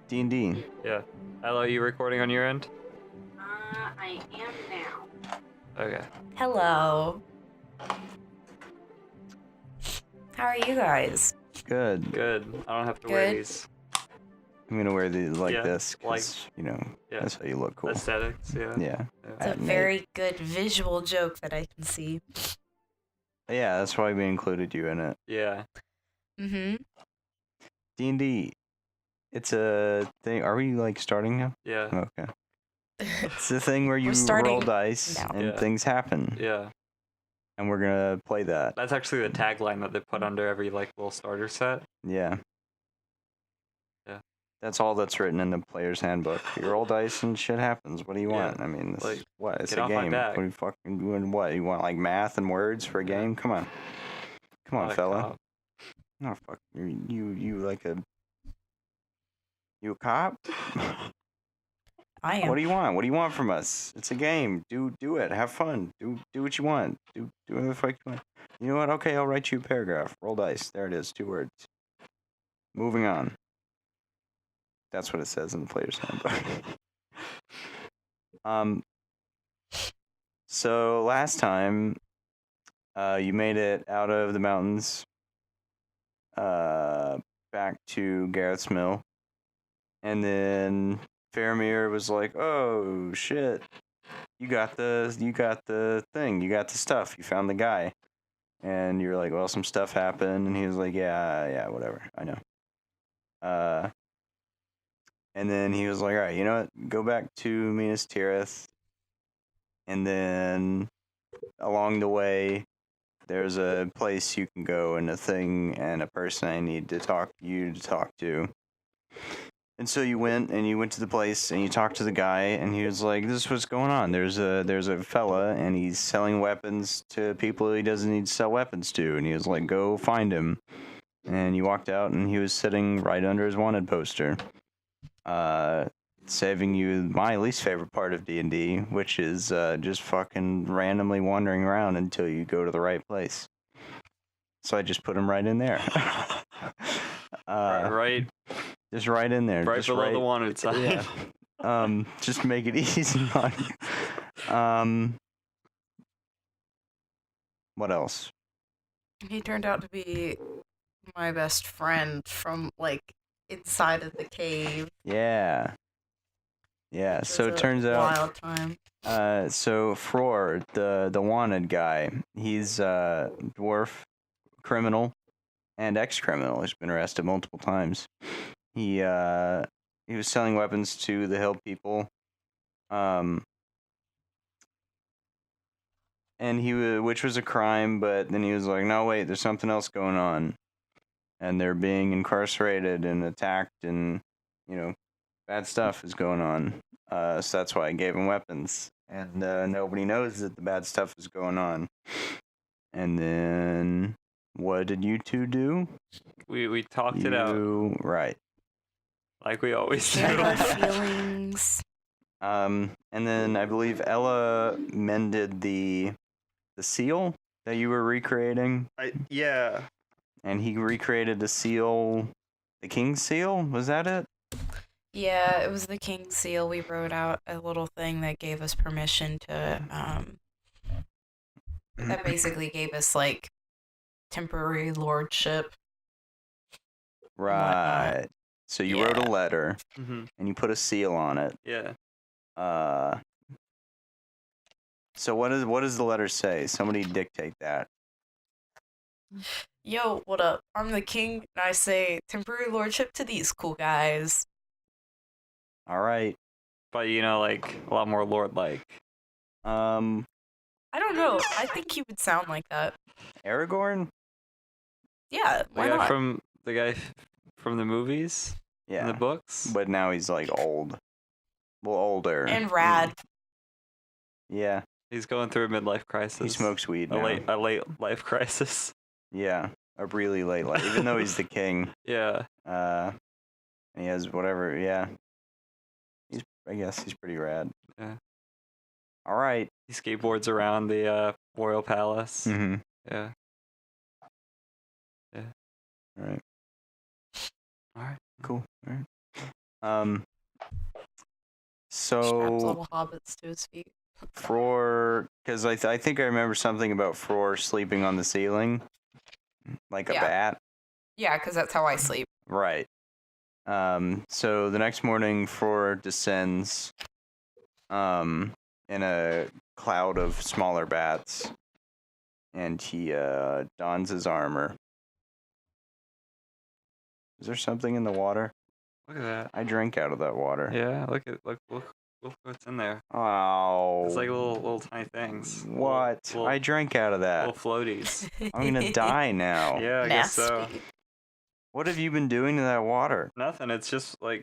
D&D. Yeah. Hello, are you recording on your end? I am now. Okay. Hello. How are you guys? Good. Good. I don't have to wear Good. these I'm gonna wear these like Yeah, this because, yeah. that's how you look cool. aesthetics. Yeah. Yeah. It's a very good visual joke that I can see. Yeah, that's why we included you in it. Yeah. Mm-hmm. D&D. It's a thing. Are we like starting now? Yeah. Okay. It's the thing where you We're starting roll dice now. and Yeah. things happen. Yeah. And we're gonna play that. That's actually the tagline that they put under every like little starter set. Yeah. Yeah. That's all that's written in the player's handbook. You roll dice and shit happens. What do you Yeah. want? I mean, this Like, is what? It's get a off my game. back. What are you fucking doing? What? You want like math and words for a Yeah. game? Come on. Come on, Not a fella. cop. No, fuck. You like a... You a cop? I am. What do you want? What do you want from us? It's a game. Do it. Have fun. Do what you want. Do whatever the fuck you want. You know what? Okay, I'll write you a paragraph. Roll dice. There it is. 2 words. Moving on. That's what it says in the player's handbook. So last time, you made it out of the mountains, back to Garrett's Mill, and then Faramir was like, "Oh shit, you got the thing, you got the stuff, you found the guy," and you're like, "Well, some stuff happened," and he was like, "Yeah, whatever, I know." And then he was like, "All right, you know what? Go back to Minas Tirith, and then along the way, there's a place you can go and a thing and a person I need to talk to." And so you went to the place and you talked to the guy and he was like, "This is what's going on. There's a fella and he's selling weapons to people he doesn't need to sell weapons to." And he was like, "Go find him." And you walked out and he was sitting right under his wanted poster. Saving you my least favorite part of D&D, which is just fucking randomly wandering around until you go to the right place. So I just put him right in there. Right. Just right in there. Right just below the wanted sign. Yeah. Just to make it easy on you. What else? He turned out to be my best friend from like inside of the cave. Yeah. Yeah. Which So was it a turns out. wild time. So Fror, the wanted guy, he's a dwarf criminal and ex-criminal. He's been arrested multiple times. He was selling weapons to the hill people. And which was a crime, but then he was like, "No, wait, there's something else going on." And they're being incarcerated and attacked and, bad stuff is going on. So that's why I gave him weapons. And nobody knows that the bad stuff is going on. And then, what did you two do? We talked it out Right. like we always Shared do. our feelings. And then I believe Ella mended the seal that you were recreating. Yeah. And he recreated the seal, the king's seal? Was that it? Yeah, it was the King's Seal. We wrote out a little thing that gave us permission to, that basically gave us, like, temporary lordship. Right. So you wrote a letter, Mm-hmm. and you put a seal on it. Yeah. So what does the letter say? Somebody dictate that. Yo, what up? I'm the king, and I say temporary lordship to these cool guys. All right. But like a lot more lord-like. I don't know. I think he would sound like that. Aragorn? Yeah, why not? The guy from the movies. Yeah. In the books. But now he's like old. Well, older. And rad. Yeah. He's going through a midlife crisis. He smokes weed now. A late life crisis. Yeah. A really late life. Even though he's the king. Yeah. And he has whatever. Yeah. I guess he's pretty rad. Yeah. All right. He skateboards around the royal palace. Mm-hmm. Yeah. All right. All right. Cool. All right. Straps So little hobbits to his feet. because I think I remember something about Fror sleeping on the ceiling, like a Yeah. bat. Yeah, because that's how I sleep. Right. So the next morning, Fror descends, in a cloud of smaller bats, and he dons his armor. Is there something in the water? Look at that. I drank out of that water. Yeah. Look what's in there. Oh. It's like little tiny things. What? Little, I drank out of that. little floaties. I'm gonna die now. Yeah, I guess so. Nasty. What have you been doing to that water? Nothing. It's just like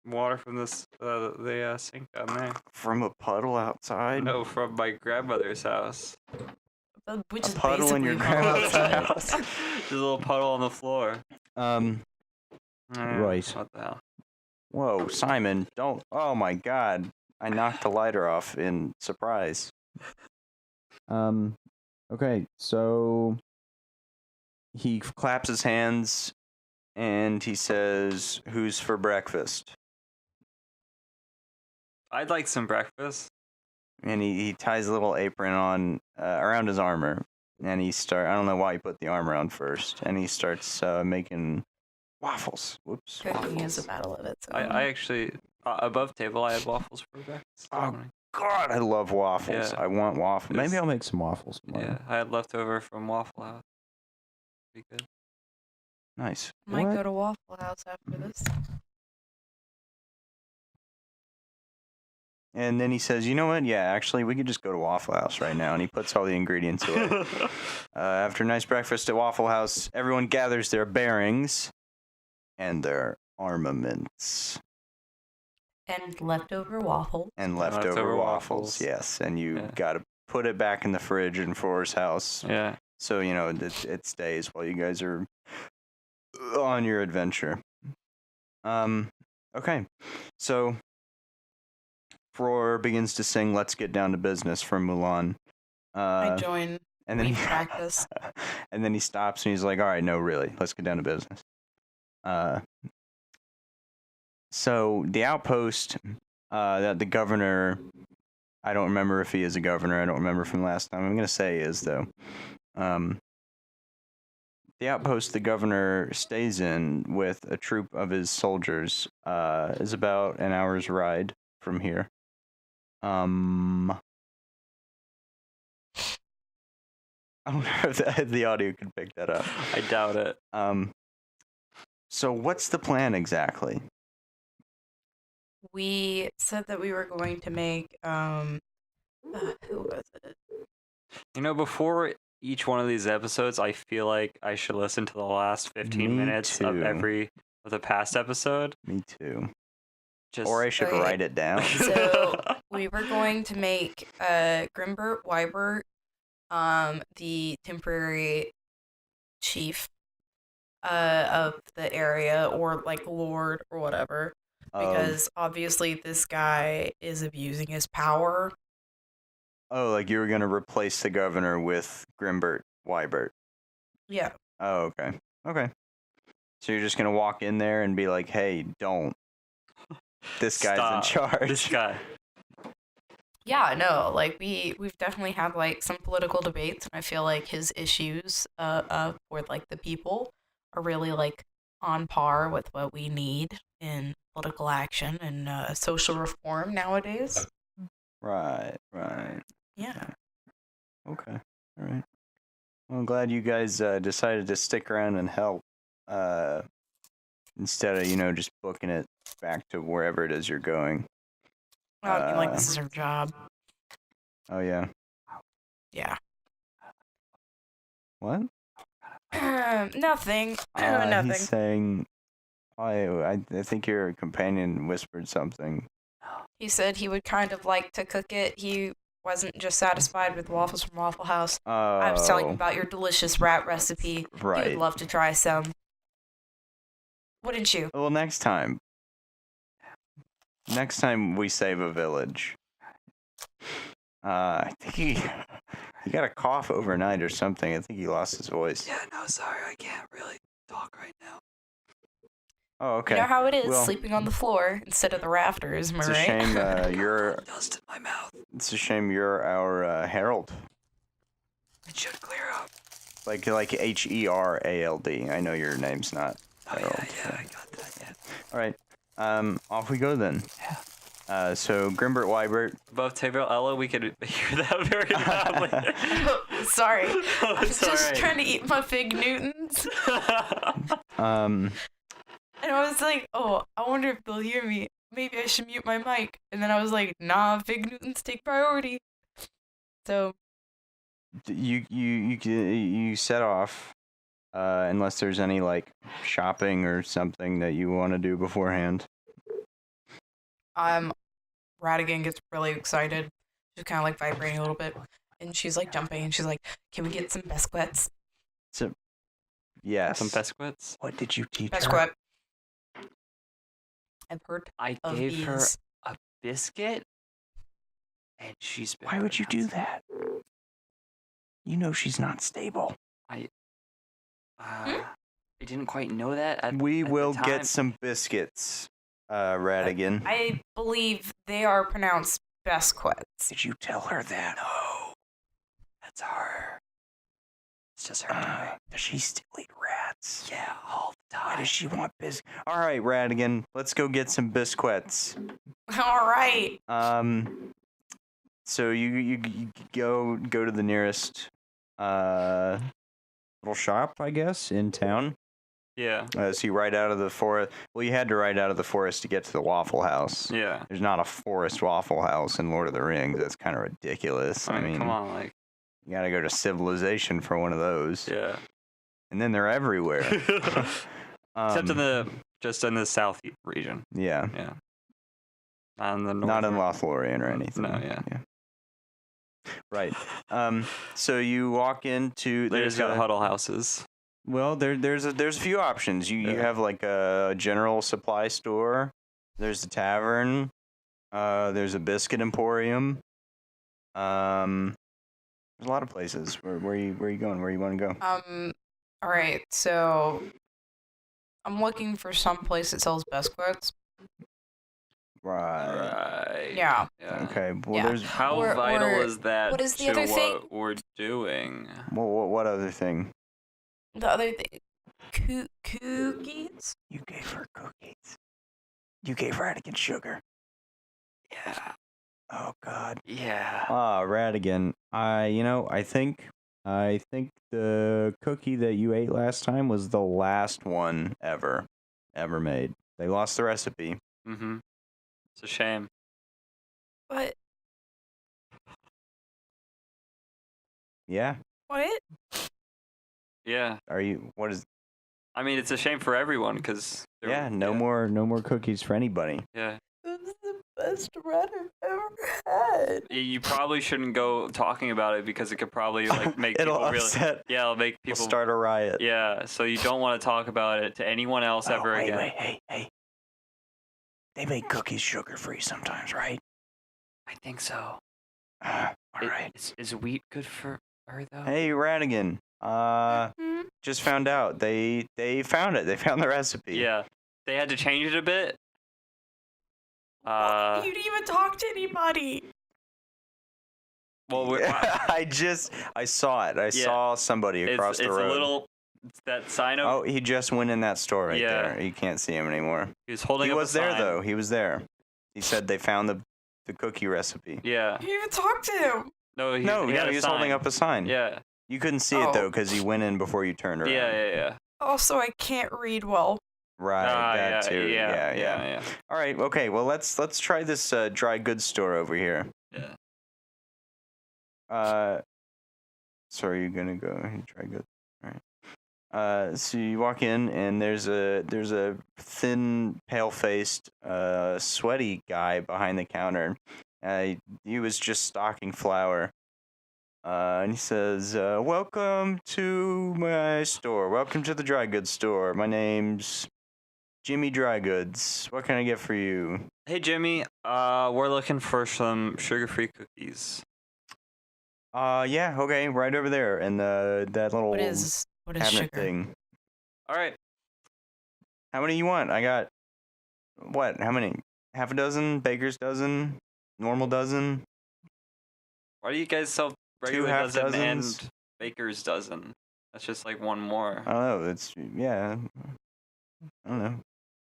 water from this the sink down there. From a puddle outside? No, from my grandmother's house. Which A is puddle in your basically from grandmother's outside. house. Just a little puddle on the floor. Right. What the hell? Whoa, Simon, don't. Oh my god. I knocked the lighter off in surprise. Okay, so he claps his hands and he says, "Who's for breakfast?" I'd like some breakfast. And he ties a little apron on around his armor. And I don't know why he put the armor on first. And he starts making waffles. Whoops. Cooking is a battle of its own. I actually above table I had waffles for breakfast. this Oh, morning. God, I love waffles. Yeah. I want waffles. It's- Maybe I'll make some waffles tomorrow. Yeah, I had leftover from Waffle House. Be good. Nice. Might What? go to Waffle House after this. And then he says, "You know what? Yeah, actually, we could just go to Waffle House right now." And he puts all the ingredients away. After a nice breakfast at Waffle House, everyone gathers their bearings and their armaments And leftover waffle. and leftover leftover waffles. waffles. Yes, and you Yeah. got to put it back in the fridge in Fror's house, Yeah. so it stays while you guys are on your adventure. Okay, so Fror begins to sing "Let's Get Down to Business" from Mulan. I join And then weed practice. and then he stops and he's like, "All right, no, really, let's get down to business." So the outpost that the governor, I don't remember if he is a governor. I don't remember from last time. I'm gonna say he is though. The outpost the governor stays in with a troop of his soldiers is about an hour's ride from here. I don't know if the audio could pick that up. I doubt it. So what's the plan exactly? We said that we were going to make who was it? You know, before each one of these episodes, I feel like I should listen to the last 15 Me minutes of too. of the past episode. Me too. Just Or I should Okay. write it down. So we were going to make Grimbert Wybert the temporary chief of the area, or like lord or whatever, because obviously this guy is abusing his power. Like you were gonna replace the governor with Grimbert Wybert. Yeah. Oh, okay. Okay. So you're just gonna walk in there and be like, "Hey, don't. This guy's Stop. in charge." This guy. Yeah, no, like we've definitely had like some political debates, and I feel like his issues with like the people are really like on par with what we need in political action and social reform nowadays. Right. Yeah. Okay. All right. Well, I'm glad you guys decided to stick around and help instead of just booking it back to wherever it is you're going. I feel like this is our job. Oh yeah. Yeah. What? Nothing. He's Nothing. saying, I think your companion whispered something. He said he would kind of like to cook it. He wasn't just satisfied with waffles from Waffle House. I was telling him about your delicious rat recipe. He Right. would love to try some. Wouldn't you? Well, next time. Next time we save a village. I think he got a cough overnight or something. I think he lost his voice. Yeah, no, sorry, I can't really talk right now. Oh, okay. You know how it is, Well, sleeping on the floor instead of the rafters, am I it's a right? shame you're. Dust in my mouth. It's a shame you're our herald. It should clear up. Like Herald. I know your name's not Oh Herald. yeah, I got that. Yeah. All right. Off we go then. Yeah. So Grimbert Wybert. Above Taville Ella, we could hear that very loudly. Sorry. Oh, I'm it's just alright. trying to eat my Fig Newtons. And I was like, oh, I wonder if they'll hear me. Maybe I should mute my mic. And then I was like, nah, Fig Newtons take priority. So You set off. Unless there's any like shopping or something that you want to do beforehand. Radigan gets really excited. She's kind of like vibrating a little bit. And she's like jumping and she's like, can we get some biscuits? Yes. Some biscuits. What did you teach her? Biscuit. I've heard I of gave her these. a biscuit, and she's been. Why would you do that? You know she's not stable. I didn't quite know that. We at the will time. get some biscuits, Radigan. I believe they are pronounced biscuits. Did you tell her that? No, that's her. It's just her doing. Does she still eat rats? Yeah, all the time. Why does she want biscuits? All right, Radigan, let's go get some biscuits. All right. So you go to the nearest little shop, I guess, in town. Yeah. So you ride out of the forest. Well, you had to ride out of the forest to get to the Waffle House. Yeah. There's not a forest Waffle House in Lord of the Rings. That's kind of ridiculous. I mean, come on, like. You gotta go to Civilization for one of those. Yeah. And then they're everywhere. Except just in the south region. Yeah. Yeah. Not in the north. Not in Lothlorien or anything. No, yeah. Right. So you walk into. They just got huddle houses. Well, there's a few options. You have like a general supply store. There's a tavern. There's a biscuit emporium. There's a lot of places. Where are you going? Where you want to go? All right. So I'm looking for some place that sells biscuits. Right. Yeah. Okay. Well, Yeah. there's How Or- vital or is that what is the to other what thing? we're doing? what other thing? The other thing, cookies. You gave her cookies. You gave Radigan sugar. Yeah. Oh God. Yeah. Radigan. I think the cookie that you ate last time was the last one ever made. They lost the recipe. Mm-hmm. It's a shame. What? Yeah. What? Yeah. What is? I mean, it's a shame for everyone because. Yeah. No more cookies for anybody. Yeah. This is the best rat I've ever had. You probably shouldn't go talking about it because it could probably like make It'll people really. upset. Yeah, it'll make We'll people start a riot. Yeah, so you don't want to talk about it to anyone else ever again. Hey. They make cookies sugar-free sometimes, right? I think so. All right. Is wheat good for her though? Hey, Radigan. Just found out. They found it. They found the recipe. Yeah, they had to change it a bit. You didn't even talk to anybody. Well, I saw it. I saw somebody across the road. It's a little that sign Oh, over. he just went in that store right Yeah. there. You can't see him anymore. He was holding. He up was a there sign. though. He was there. He said they found the cookie recipe. Yeah. You didn't even talk to him. No, he He was holding up a sign. Yeah. You couldn't see it Oh. though because he went in before you turned around. Yeah. Also, I can't read well. Right. That yeah, too. Yeah. Yeah. All right. Okay. Well, let's try this dry goods store over here. Yeah. So are you gonna go and try goods? All right. So you walk in and there's a thin, pale-faced, sweaty guy behind the counter. He was just stocking flour. And he says, "Welcome to my store. Welcome to the dry goods store. My name's Jimmy Dry Goods. What can I get for you?" Hey Jimmy, we're looking for some sugar-free cookies. Yeah, okay, right over there, and that little What is cabinet sugar? thing. All right. How many you want? I got what? How many? Half a dozen, baker's dozen, normal dozen, Why do you guys sell regular half dozen dozens. and baker's dozen? That's just like one more. I don't know. It's yeah. I don't know.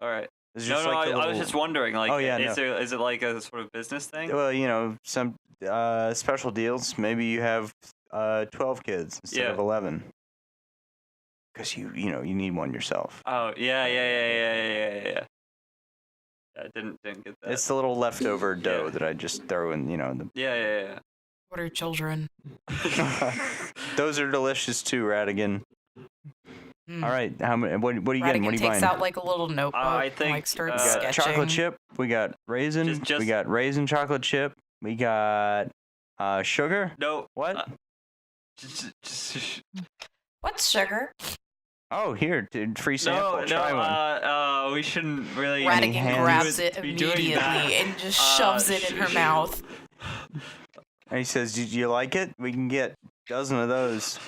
All right. It's No, just no, like the I was little- just wondering. Like, Oh, yeah, is it like a sort of business thing? Well, you know, some special deals. Maybe you have 12 kids instead of 11. Because you need one yourself. Oh yeah. I didn't get that. It's the little leftover dough that I just throw in. Yeah. What are children? Those are delicious too, Radigan. Mm. All right, how many? What are you getting? Radigan What are you takes buying? out like a little notebook I and think, like starts We got sketching. chocolate chip. We got raisin. Just- We got raisin chocolate chip. We got sugar. No. What? Just What's sugar? Oh, here, free sample. no. Try one. We shouldn't really. Any Radigan hands? grabs it Be doing immediately that. and just shoves it in her mouth. And he says, "Did you like it? We can get a dozen of those."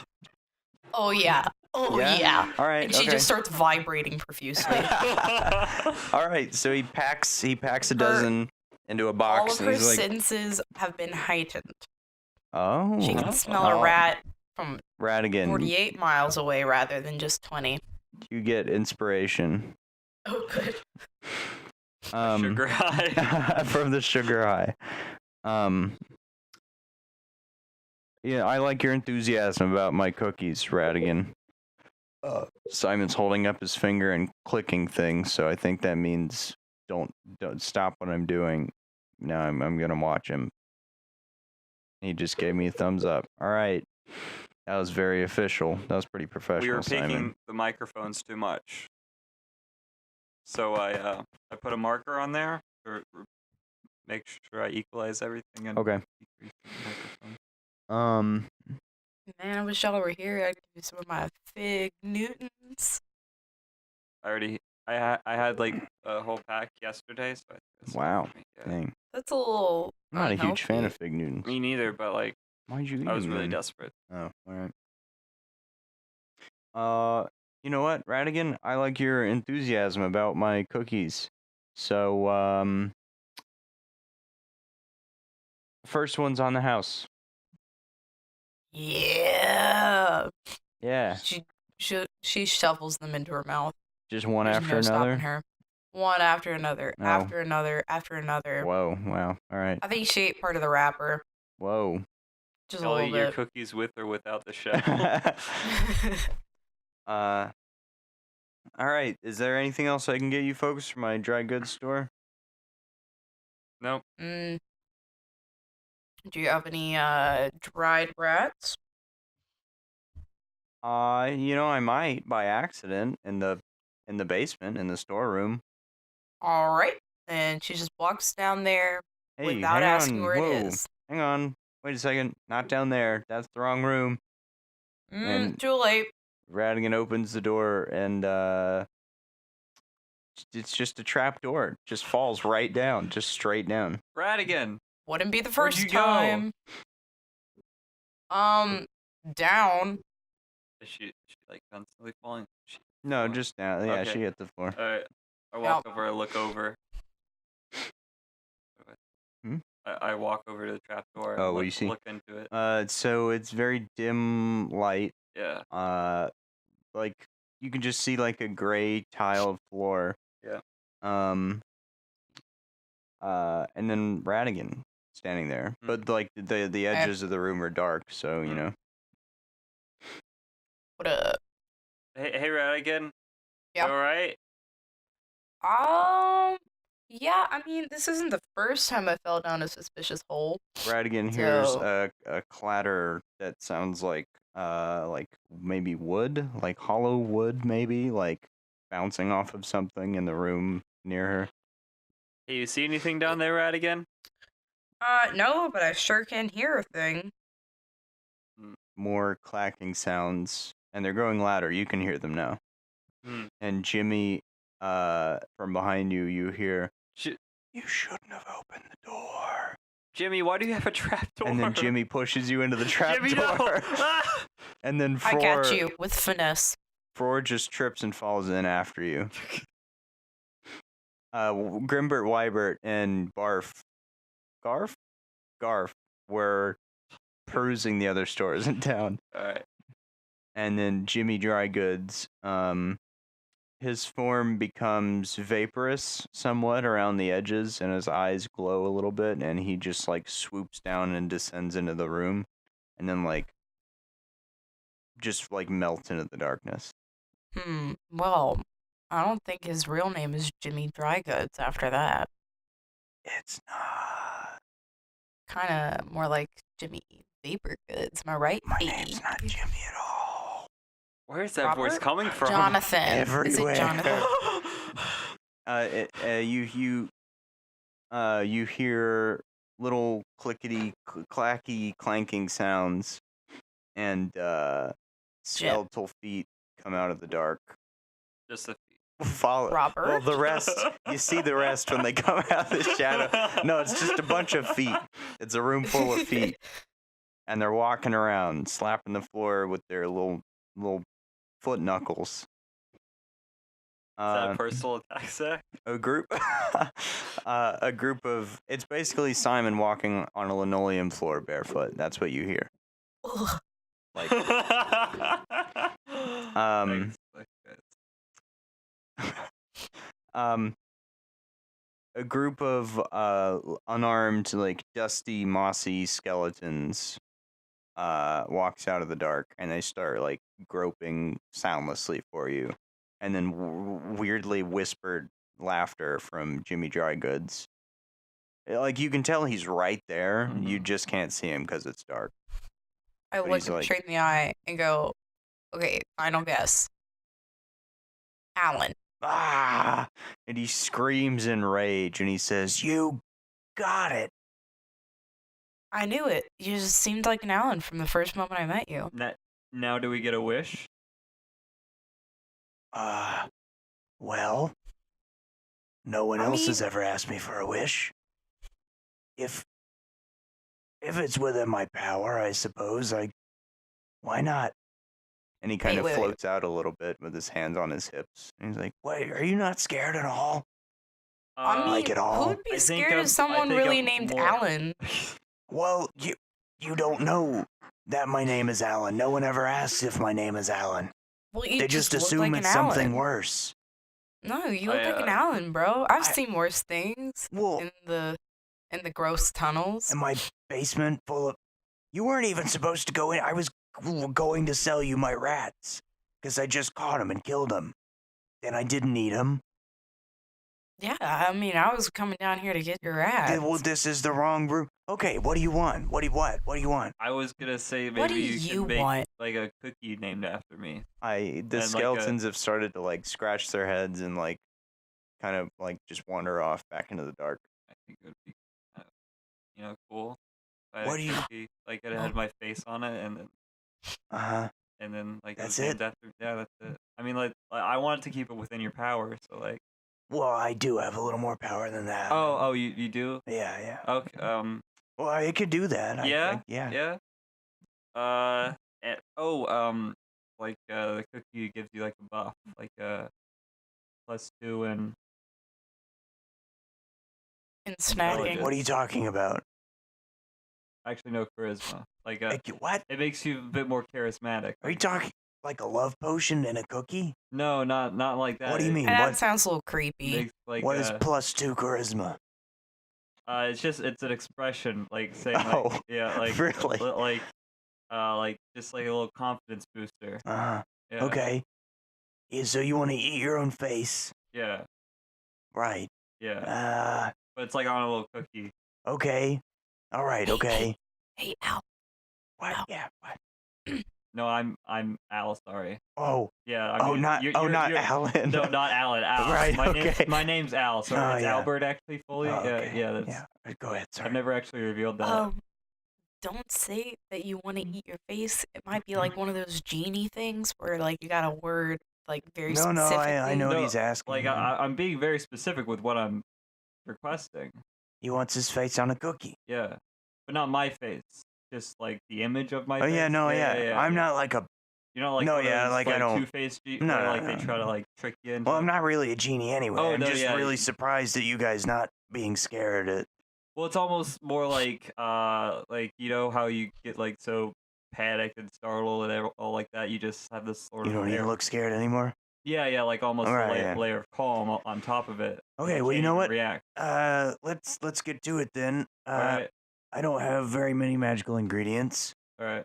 Oh yeah. Oh Yeah? yeah. All right. And she okay. just starts vibrating profusely. All right, so he packs a dozen into a box, All of and her he's like, senses have been heightened. "Oh, She can smell a rat from Radigan, 48 miles away rather than just 20. you get inspiration." Oh, good. Sugar high. From the sugar high. Yeah, I like your enthusiasm about my cookies, Radigan. Simon's holding up his finger and clicking things, so I think that means don't stop what I'm doing. Now I'm gonna watch him. He just gave me a thumbs up. All right, that was very official. That was pretty professional, We were Simon. picking the microphones too much, so I put a marker on there to make sure I equalize everything and Okay. decrease the microphone. Man, I wish y'all were here. I'd give you some of my Fig Newtons. I had like a whole pack yesterday, so I think that's Wow. enough for me, yeah. Dang. That's a little. I'm not a huge fan unhealthy. of Fig Newtons. Me neither, but like Why'd you eat I was them really then? desperate. Oh, all right. You know what, Radigan? I like your enthusiasm about my cookies. So, first one's on the house. Yeah. Yeah, She shovels them into her mouth. just one There's after no stopping another. her. One after another, Oh. after another, after another. Whoa, wow. All right. I think she ate part of the wrapper. Whoa. Just a I'll little eat your bit. cookies with or without the shell. All right. Is there anything else I can get you folks from my dry goods store? Nope. Do you have any dried rats? I might by accident in the basement in the storeroom. All right. And she just walks down there Hey, without hang asking on. where Whoa. it is. Hang on. Wait a second. Not down there. That's the wrong room. And- Too late. Radigan opens the door and it's just a trap door. It just falls right down, just straight down. Radigan. Wouldn't be the Where'd first you go? time. Down. Is she like constantly falling? No, just down. Yeah, Okay. she hit the floor. Alright. I walk over, I look over. Hmm? I walk over to the trap door and Oh, what do you see? look into it. So it's very dim light. Yeah. Like you can just see like a gray tiled floor. Yeah. And then Radigan standing there, but like the edges of the room are dark, so you know. What up? Hey Radigan. Yeah. Alright? Yeah, I mean, this isn't the first time I fell down a suspicious hole. Radigan hears So- a clatter that sounds like maybe wood, like hollow wood, maybe like bouncing off of something in the room near her. Hey, you see anything down there, Radigan? No, but I sure can hear a thing. More clacking sounds, and they're growing louder. You can hear them now. Hmm. And Jimmy, from behind you, you hear, J- "You shouldn't have opened the door." Jimmy, why do you have a trap door? And then Jimmy pushes you into the trap Jimmy, door. no! Ah! And then I catch you with finesse. Fror just trips and falls in after you. Grimbert, Wybert, and Garf were perusing the other stores in town. All right. And then Jimmy Drygoods, his form becomes vaporous somewhat around the edges, and his eyes glow a little bit, and he just like swoops down and descends into the room, and then like just like melts into the darkness. Well, I don't think his real name is Jimmy Drygoods after that. It's not. Kind of more like Jimmy Vapor Goods. Am I right? My name's not Jimmy at all. Where's that voice Robert? coming from? Jonathan. Everywhere. Is it Jonathan? You hear little clickety clacky clanking sounds, and skeletal feet come out of the dark. Just a Follow Robert? Well, the rest you see the rest when they come out of the shadow. No, it's just a bunch of feet. It's a room full of feet, and they're walking around, slapping the floor with their little foot knuckles. Is that a personal attack, Zach? A group of it's basically Simon walking on a linoleum floor barefoot. That's what you hear. Like Thanks. a group of unarmed, like dusty, mossy skeletons walks out of the dark, and they start like groping soundlessly for you, and then weirdly whispered laughter from Jimmy Drygoods. Like you can tell he's right there, you just can't see him because it's dark. I But look he's him like- straight in the eye and go, okay, final guess. Alan. Ah! And he screams in rage, and he says, "You got it." I knew it. You just seemed like an Alan from the first moment I met you. Now do we get a wish? Well, no one I else mean- has ever asked me for a wish. If it's within my power, I suppose why not? And he kind of Wait. floats out a little bit with his hands on his hips. And he's like, "Wait, are you not scared at all?" I mean, like it all. who'd be I think scared I'm- of I someone think really I'm named more- Alan? Well, you don't know that my name is Alan. No one ever asks if my name is Alan. Well, you They just look assume like it's an something Alan. worse. No, you look like an I, Alan, bro. I've I- seen worse things Well, in the gross tunnels. in my basement full of... You weren't even supposed to go in. I was going to sell you my rats because I just caught them and killed them. Then I didn't eat them. Yeah, I mean, I was coming down here to get your ass. Well, this is the wrong room. Okay, what do you want? What do you want? I was gonna say maybe What do you you could make want? like a cookie named after me. The And like skeletons have started to like scratch their heads and like kind of like just wander off back into the dark. I think it would be, cool. If I What do you- cookie, like it had my face on it, Uh-huh. and then like That's it was named it? after. Yeah, that's it. I mean, like I wanted to keep it within your power, so like. Well, I do have a little more power than that. Oh, you do? Yeah. Okay. Well, I could do that. Yeah. Yeah. Yeah. Like the cookie gives you like a buff, like +2 and In snacking. What are you talking about? actually no charisma. Like What? it makes you a bit more charismatic. Are you talking like a love potion and a cookie? No, not like that. What do you mean? And that What? sounds a little It creepy. makes, like, What is +2 charisma? it's an expression, like saying Oh, like yeah, like really? like just like a little confidence booster. Uh-huh. Yeah. Okay. Yeah, so you want to eat your own face? Yeah. Right. Yeah. But it's like on a little cookie. Okay. All right, okay. Hey, Al. What? Ow. Yeah, what? No, I'm Al. Sorry. Oh, Yeah. I mean, not you're, Alan. No, not Alan. Al. Right, okay. My name's Al. So Oh, it's yeah. Albert actually fully. Oh, Yeah. okay. Yeah. That's. Yeah. Go ahead, sorry. I've never actually revealed that. Don't say that you want to eat your face. It might be like one of those genie things where like you got a word like very No, specifically. I know what No, he's asking. Like I'm being very specific with what I'm requesting. He wants his face on a cookie. Yeah. But not my face. Just like the image of my face. Oh, yeah, no, yeah. I'm not like a You know, like No, one of yeah, those, like, I don't- Two-Faced No, where no, like no, they try to no. like trick you into. Well, I'm not really a genie anyway. Oh, I'm no, just yeah. really surprised at you guys not being scared at. Well, it's almost more like you know how you get like so panicked and startled and all like that. You just have this sort You of don't even look scared anymore. Yeah, like almost a Alright, yeah. layer of calm on top of it. Okay, You well, you can't know even what? React. Let's get to it then. All right, I don't have very many magical ingredients. all right.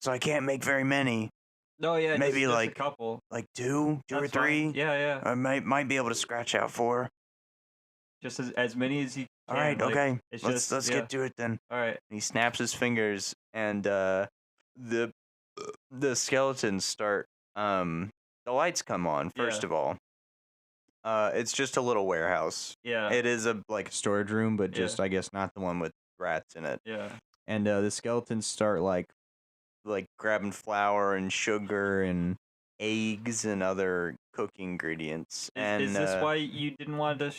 So I can't make very many. No, yeah, Maybe just like a couple. Like two or That's three. fine. Yeah. I might be able to scratch out 4. Just as many as you can. All right, like, okay. It's Let's yeah. get to it then. All right. He snaps his fingers, and the skeletons start. The lights come on first Yeah. of all. It's just a little warehouse. Yeah. It is a storage room, but Yeah. just I guess not the one with rats in it. Yeah. And the skeletons start like grabbing flour and sugar and eggs and other cooking ingredients. Is this why you didn't want to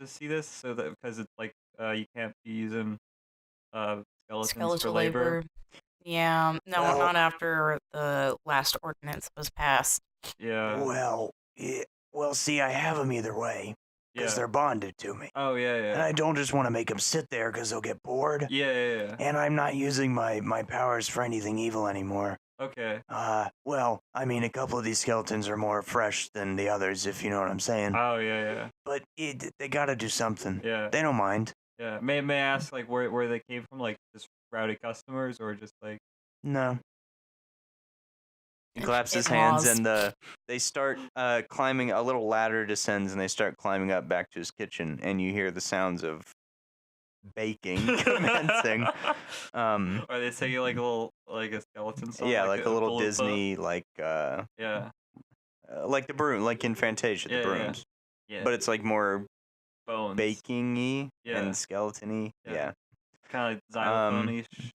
see this? So that because it's like you can't be using skeletons for Skeletal labor. labor. Yeah, no, Well- not after the last ordinance was passed. Yeah. Well, see, I have them either way because Yeah. they're bonded to me, Oh yeah. and I don't just want to make them sit there because they'll get bored. Yeah. And I'm not using my powers for anything evil anymore. Okay. Well, I mean, a couple of these skeletons are more fresh than the others, if you know what I'm saying. Oh yeah. But they gotta do something. Yeah. They don't mind. Yeah. May I ask like where they came from? Like just rowdy customers or just like No. He It- claps his it hands, was. and they start climbing. A little ladder descends, and they start climbing up back to his kitchen. And you hear the sounds of baking commencing. Are they singing like a skeleton song? Yeah, like a little Bullet Club? Disney, Yeah. like the broom, like in Fantasia, the Yeah. brooms. Yeah. But it's like more bones. baking-y Yeah. and skeleton-y. Yeah. Yeah. Kind of like xylophone-ish.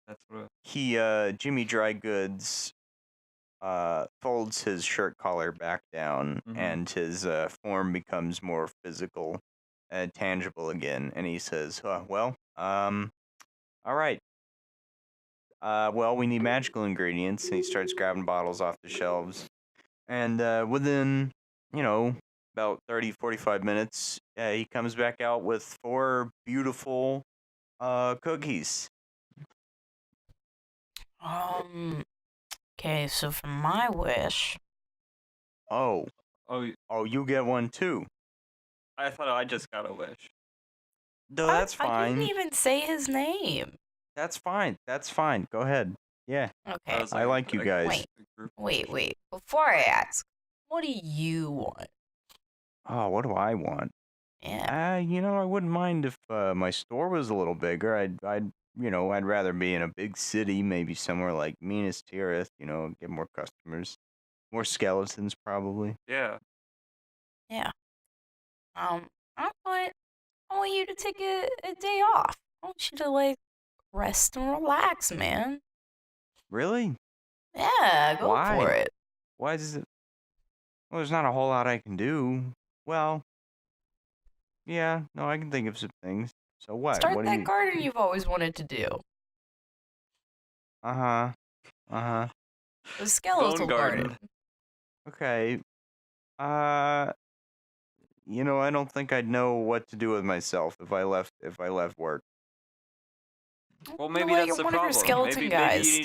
That's what. He Jimmy Drygoods folds his shirt collar back down, Mhm. and his form becomes more physical and tangible again, and he says, well, all right. Well, we need magical ingredients, and he starts grabbing bottles off the shelves. And within, about 30, 45 minutes, he comes back out with 4 beautiful cookies. Okay, so for my wish, Oh, Oh, you get one too. I thought I just got a wish. No, that's I fine. didn't even say his name. That's fine. That's fine. Go ahead. Yeah, Okay, was I like you guys. Wait. a group wait. Before I ask, what do you want? Oh, what do I want? Yeah. I wouldn't mind if my store was a little bigger. I'd rather be in a big city, maybe somewhere like Minas Tirith. Get more customers, more skeletons, probably. Yeah. I want you to take a day off. I want you to rest and relax, man. Really? Yeah, go Why? for it. Why is it? Well, there's not a whole lot I can do. Well, yeah, no, I can think of some things. So what? Start what do that you? garden you've always wanted to do. Uh huh. The skeletal garden. garden. Okay. I don't think I'd know what to do with myself if I left work. Well, maybe Well, that's the you're one of your problem. skeleton maybe guys you need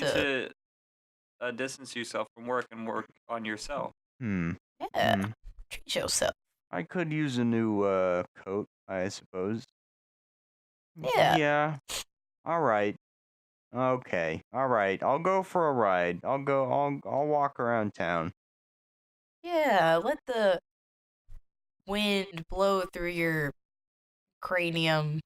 to distance yourself from work and work on yourself. Yeah, Hmm. treat yourself. I could use a new coat, I suppose. Yeah. Yeah. All right. Okay. All right. I'll go for a ride. I'll walk around town. Yeah, let the wind blow through your cranium.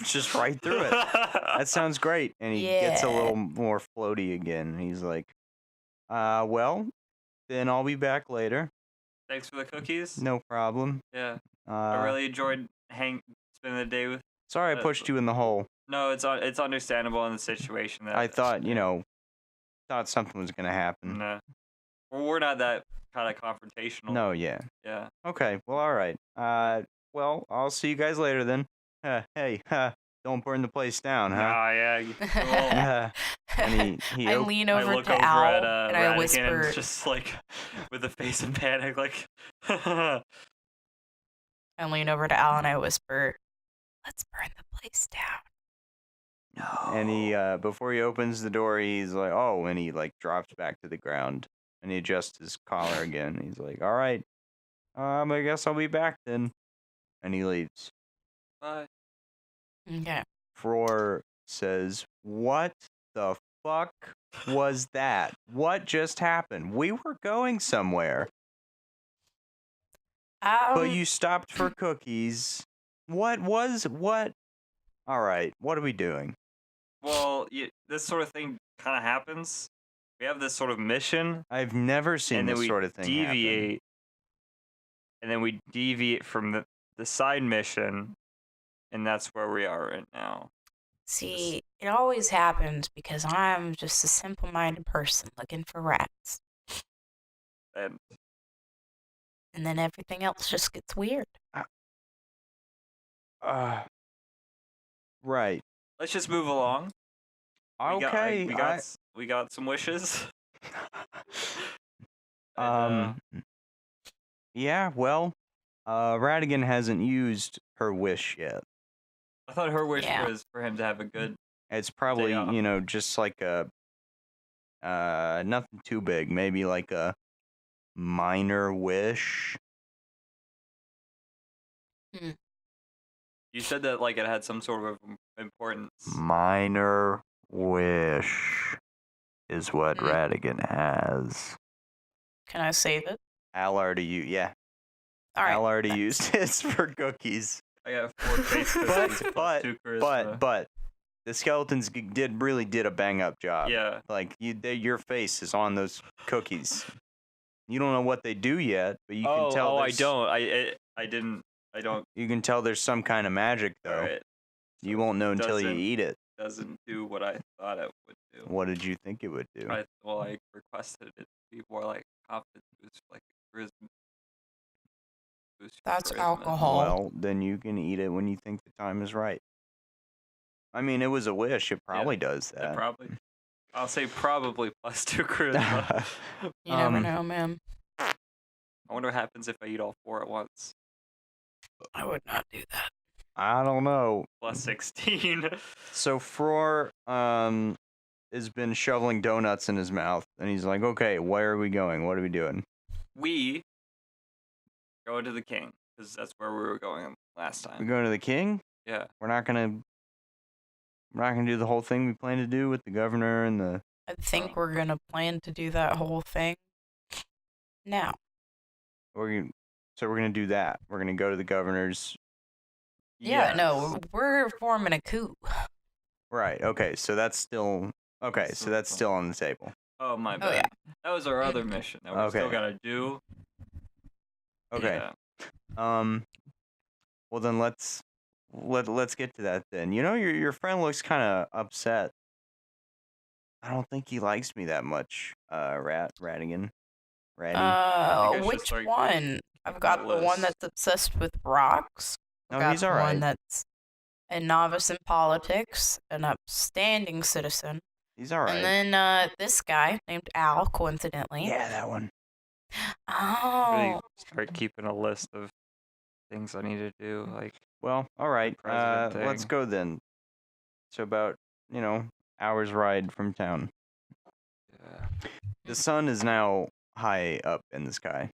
Just right through it. That sounds great. And he gets a Yeah. little more floaty again. He's like, well, then I'll be back later. Thanks for the cookies. No problem. Yeah, I Uh, really enjoyed spending the day with. sorry I pushed you in the hole. No, it's understandable in the situation that I thought, thought something was going to happen. Nah. Well, we're not that kind of confrontational. No, yeah. Yeah. Okay, well, all right. Well, I'll see you guys later then. Hey, don't burn the place down, huh? Nah, yeah. Well, And I lean I over look to over Al at and I Radigan whisper, and just like with a face of panic, like I lean over to Al and I whisper, "Let's burn the place down." and he before he opens the door, he's like, "Oh," and he like drops back to the ground and he adjusts his collar again. He's like, "All right, I guess I'll be back then," and he leaves. bye. Okay. Fror says, "What the fuck was that? What just happened? We were going somewhere, but you stopped for cookies. What was what? All right, what are we doing?" Well, this sort of thing kind of happens. We have this sort of mission, I've never seen and then this we sort of thing happen. deviate, and then we deviate from the side mission, and that's where we are right now. See, it always happens because I'm just a simple-minded person looking for rats. And And then everything else just gets weird. Right. let's just move along. Okay. We got some wishes. Um. Yeah. Well, Radigan hasn't used her wish yet. I thought her wish Yeah. was for him to have a good. It's probably, Day off. just like a nothing too big, maybe like a minor wish. You said that like it had some sort of importance. Minor wish is what Hmm. Radigan has. Can I save it? Al already yeah. All right. Al already thanks. used his for cookies. I got 4 face pistols plus 2 charisma. But the skeletons really did a bang up job. Yeah. Like your face is on those cookies. You don't know what they do yet, but you can tell. I don't. I didn't. I don't. You can tell there's some kind of magic though. Alright. You won't know until you Doesn't- eat it. Doesn't do what I thought it would do. What did you think it would do? I requested it to be more like confidence boost, like charisma. Boost your That's charisma. alcohol. Well, then you can eat it when you think the time is right. I mean, it was a wish. It probably does It that. probably. I'll say probably plus 2 charisma. You never know, man. I wonder what happens if I eat all 4 at once. I would not do that. I don't know. Plus 16. So Fror has been shoveling donuts in his mouth, and he's like, "Okay, where are we going? What are we doing?" We go to the king because that's where we were going last We time. going to the king? Yeah. We're not gonna do the whole thing we plan to do with the governor and the. I think we're gonna plan to do that whole thing now. So we're gonna do that. We're gonna go to the governor's. Yeah, no, we're forming a coup. Right. Okay. So that's still okay. So that's still on the table. Oh my bad. Oh, yeah. That was our other mission that we still Okay. gotta do. Okay. Yeah. Well then let's get to that then. Your friend looks kind of upset. I don't think he likes me that much. Radigan. Ratty. think I should Which start one? I've got the one list. that's obsessed with rocks. I've No, got he's the all one right. that's a novice in politics, an upstanding citizen. He's all right. And then this guy named Al, coincidentally. Yeah, that one. Really Oh. start keeping a list of things I need to do. Like, Well, all right. president Let's thing. go then. So about hour's ride from town. yeah. The sun is now high up in the sky,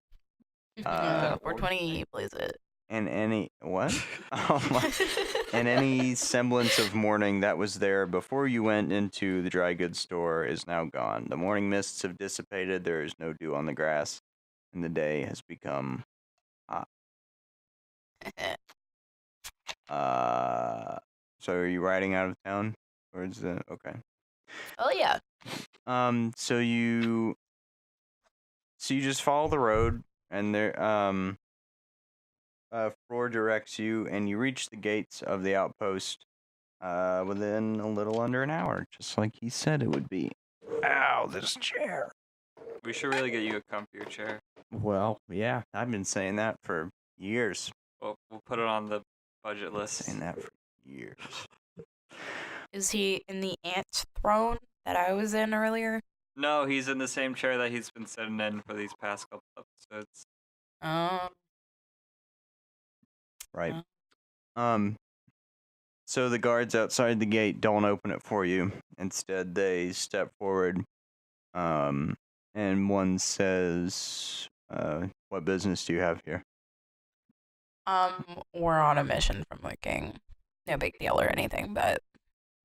420, plays it. and any what? Oh my! And any semblance of morning that was there before you went into the dry goods store is now gone. The morning mists have dissipated. There is no dew on the grass, and the day has become hot. So are you riding out of town, or is it okay? Oh, yeah. So you just follow the road, and there Fror directs you, and you reach the gates of the outpost within a little under an hour, just like he said it would be. Ow, this chair. We should really get you a comfier chair. Well, yeah, I've been saying that for years. We'll put it on the budget list. Saying that for years. Is he in the ant throne that I was in earlier? No, he's in the same chair that he's been sitting in for these past couple episodes. Oh. Right. Oh. So the guards outside the gate don't open it for you. Instead, they step forward, and one says, "What business do you have here?" We're on a mission from the king. No big deal or anything, but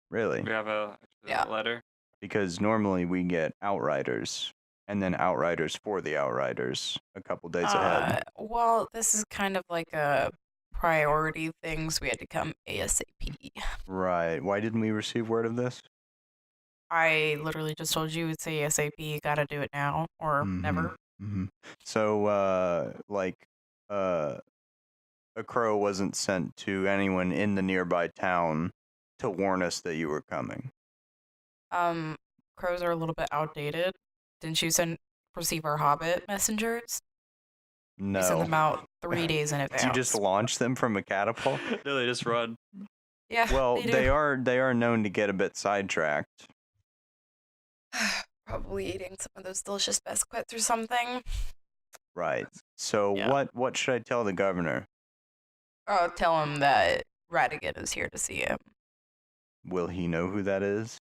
Really? We have a Yeah. letter. Because normally we get outriders, and then outriders for the outriders a couple days ahead. well, this is kind of like a priority thing, so we had to come ASAP. Right. Why didn't we receive word of this? I literally just told you it's ASAP, gotta do it now or never. Mm-hmm. So, a crow wasn't sent to anyone in the nearby town to warn us that you were coming. Crows are a little bit outdated. Didn't you receive our Hobbit messengers? No. We sent them out 3 days in advance. Did you just launch them from a catapult? No, they just run. Yeah. Well, they are known to get a bit sidetracked. Probably eating some of those delicious biscuits or something. Right. So Yeah. what should I tell the governor? Tell him that Radigan is here to see him. Will he know who that is?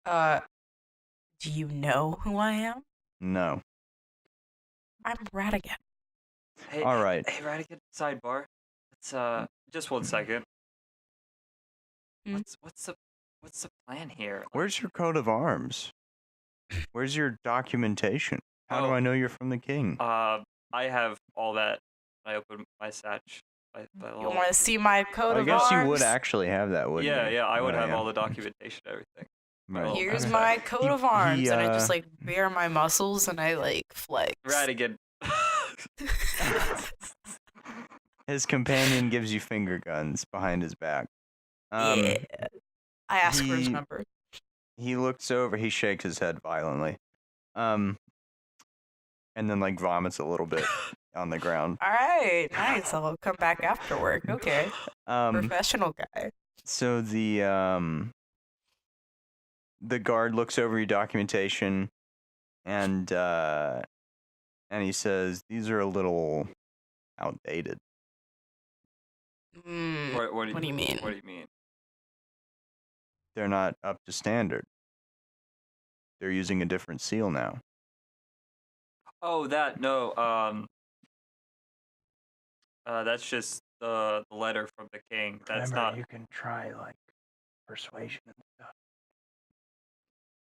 Do you know who I am? No. I'm Radigan. Hey, All right. Hey, Radigan, sidebar. Let's just 1 second. Hmm? What's the plan here? Where's your coat of arms? Where's your documentation? How do Oh. I know you're from the king? I have all that. I opened my satch. You want to see my coat I of guess arms? you would actually have that, wouldn't you? Yeah, I would Oh, have yeah. all the documentation and everything. Right. Here's Okay. my coat He- of arms, he, and I just uh, like bare my muscles and I like flex. Radigan. His companion gives you finger guns behind his back. Yeah. I ask for his he- number. He looks over. He shakes his head violently, and then like vomits a little bit on the ground. All right, nice. I'll come back after work. Okay, professional guy. So the guard looks over your documentation, and he says these are a little outdated. What do you mean? What do you mean? They're not up to standard. They're using a different seal now. Oh, that no. That's just the letter from the king. That's not. You can try like persuasion and stuff.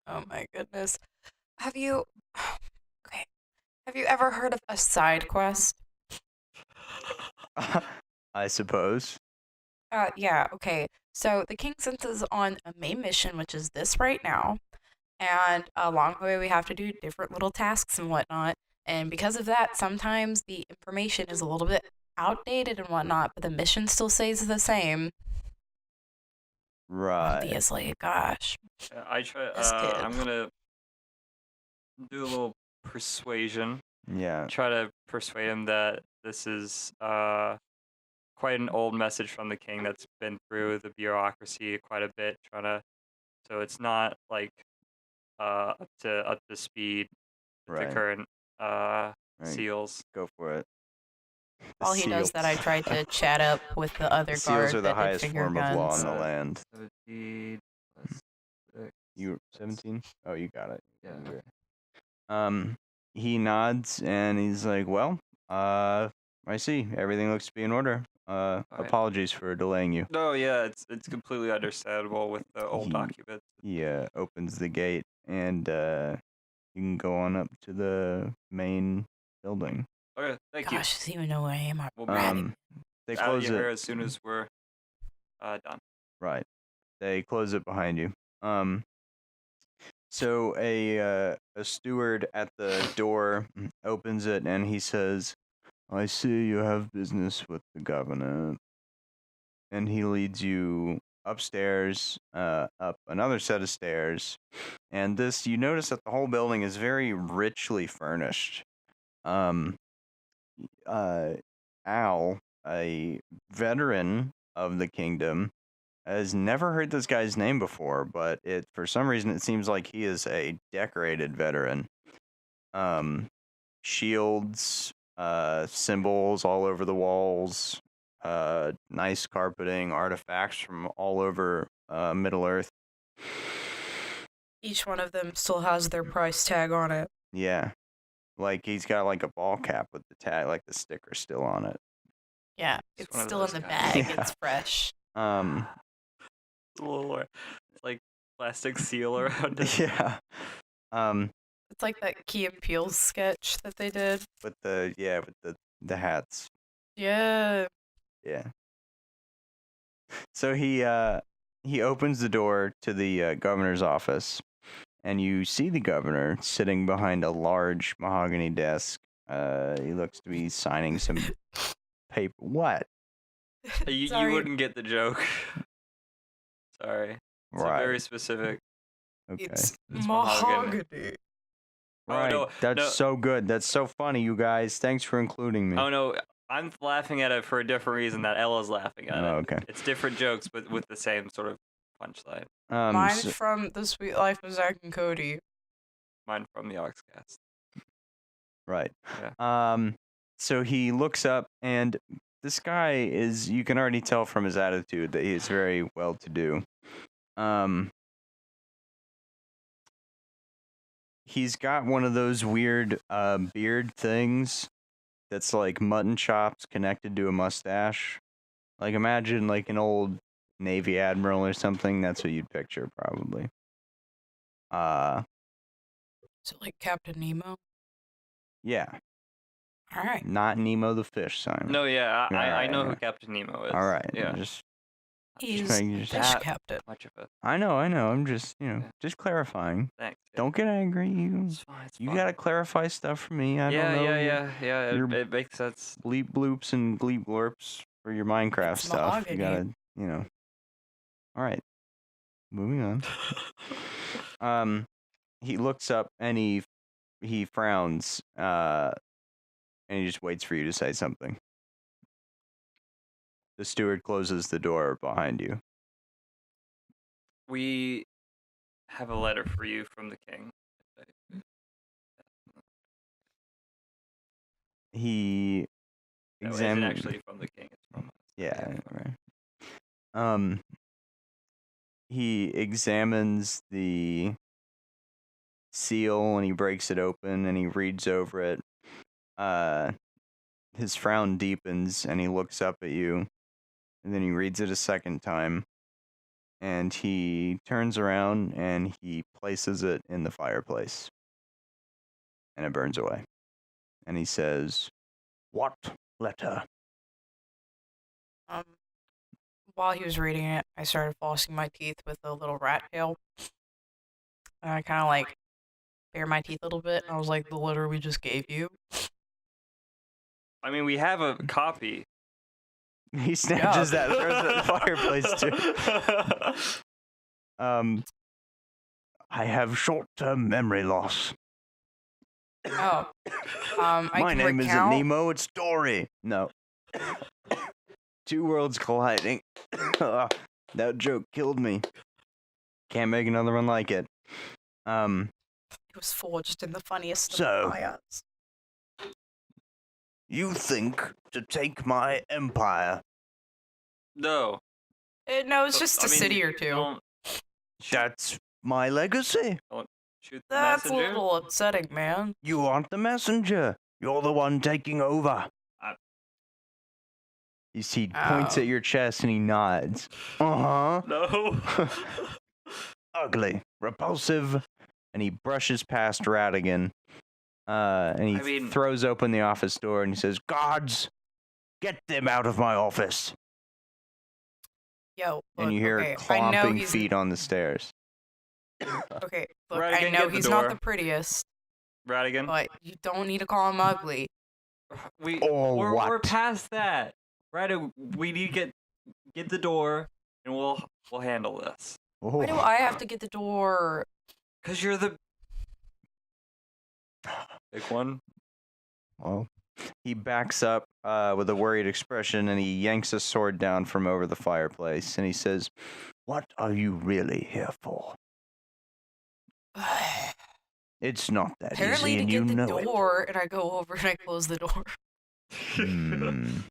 Oh my goodness. Have you ever heard of a side quest? I suppose. Yeah, okay. So the king sends us on a main mission, which is this right now. And along the way, we have to do different little tasks and whatnot. And because of that, sometimes the information is a little bit outdated and whatnot, but the mission still stays the same. Right. Obviously, gosh. I try. This kid. I'm gonna do a little persuasion. Yeah. Try to persuade him that this is quite an old message from the king that's been through the bureaucracy quite a bit. So it's not like up to speed with Right. the current Right. seals. Go for it. The While he does that, I tried to chat up with the other The guard seals are the that did highest finger form of law guns. in the land. 17 plus 6. You 17? Oh, you got it. Yeah. He nods and he's like, "Well, I see. Everything looks to be in order. Right. Apologies for delaying you." No, yeah, it's completely understandable with the old He- documents. He opens the gate and you can go on up to the main building. Okay, thank you. Gosh, does he even know who I am? I'm We'll be ratty. They out of close your hair it. as soon as we're done. Right. They close it behind you. So a steward at the door opens it and he says, "I see you have business with the governor." And he leads you upstairs, up another set of stairs. And you notice that the whole building is very richly furnished. Al, a veteran of the kingdom, has never heard this guy's name before, but for some reason it seems like he is a decorated veteran. Shields, symbols all over the walls, nice carpeting, artifacts from all over Middle Earth. Each one of them still has their price tag on it. Yeah. Like he's got like a ball cap with the tag, like the sticker still on it. Yeah, It's it's one of still in those the guys. bag. Yeah. It's fresh. It's a little like plastic seal around it. Yeah. It's like that Key and Peele sketch that they did. With the hats. Yeah. Yeah. So he opens the door to the governor's office, and you see the governor sitting behind a large mahogany desk. He looks to be signing some paper. What? You Sorry. wouldn't get the joke. Sorry. It's Right. a very specific. Okay. It's It's mahogany. Right. Oh, no, That's no. so good. That's so funny, you guys. Thanks for including me. Oh no, I'm laughing at it for a different reason that Ella's laughing at it. Oh, okay. It's different jokes, but with the same sort of punchline. Mine's So- from The Sweet Life of Zack and Cody. Mine from the Oxcast. right. Yeah. So he looks up, and this guy is, you can already tell from his attitude that he's very well to do. He's got one of those weird beard things that's like mutton chops connected to a mustache. Like imagine like an old Navy admiral or something. That's what you'd picture probably. Is it like Captain Nemo? Yeah, All right. not Nemo the fish, Simon. No, yeah, I know who Alright. Captain Nemo is. All right. Yeah. Just He's making fish sure- captain. Much of a I know. I'm just Yeah. just clarifying. thanks. Yeah. Don't get angry. It's fine. It's You fine. gotta clarify stuff for me. I yeah, don't know. yeah. your- It makes sense. Bleep bloops and bleep blurps for your Minecraft It's stuff. You mahogany. gotta, All right. Moving on. He looks up and he frowns. And he just waits for you to say something. The steward closes the door behind you. We have a letter for you from the king. He No, it isn't examines. actually from the king. It's from us. Yeah, right. He examines the seal and he breaks it open and he reads over it. His frown deepens and he looks up at you, and then he reads it a second time, and he turns around and he places it in the fireplace, and it burns away. And he says, "What letter?" While he was reading it, I started flossing my teeth with a little rat tail. And I kind of like bare my teeth a little bit. And I was like, the letter we just gave you. I mean, we have a copy. He snatches that and throws it in the fireplace too. I have short-term memory loss. Oh. I My can name isn't recount. Nemo, it's Dory. No. Two worlds colliding. That joke killed me. Can't make another one like it. It was forged in the funniest So- of fires. You think to take my empire? No. No, it's But, just I a mean, city or two. Don't That's my legacy. shoot the That's a messenger. little upsetting, man. You aren't the messenger. You're the one taking over. He points Oh. at your chest and he nods. Uh-huh. No. Ugly, repulsive, and he brushes past Radigan, and he I mean- throws open the office door and he says, "Guards, get them out of my office!" Yo, And look, you hear okay, I know clomping he's feet on the stairs. okay. Look, Radigan, I know get the he's not door. the prettiest, Radigan. but you don't need to call him ugly. Or we're what? past that. Radigan, we need to get the door, and we'll handle this. Oh. Why do I have to get the door? Cause you're the big one. Well, He backs up with a worried expression, and he yanks a sword down from over the fireplace, and he says, "What are you really here for? It's not that Apparently easy, to and get you the know door, and I go over and I close the door. it."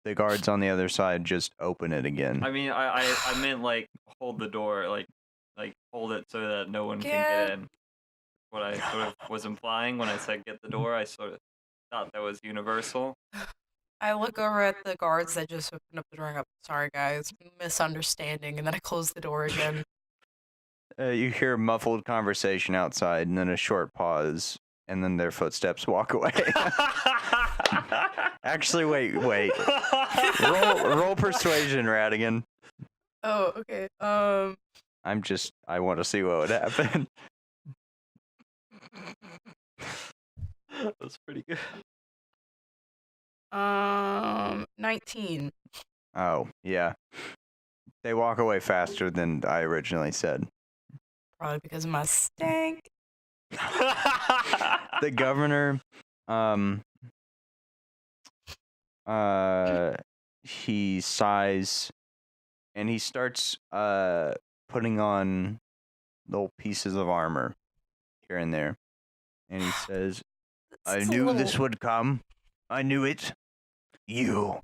The guards on the other side just open it again. I mean, I meant like hold the door, like hold it so that no one can Yeah. get in. What I sort of was implying when I said get the door, I sort of thought that was universal. I look over at the guards that just opened up the door and go, sorry guys, misunderstanding, and then I close the door again. You hear muffled conversation outside, and then a short pause, and then their footsteps walk away. Actually, wait. Roll persuasion, Radigan. Oh, okay. I want to see what would happen. That's pretty good. 19. Oh, yeah. They walk away faster than I originally said. Probably because of my stank. The governor, he sighs, and he starts putting on little pieces of armor here and there, and he says, "I knew this would come. I knew it. You."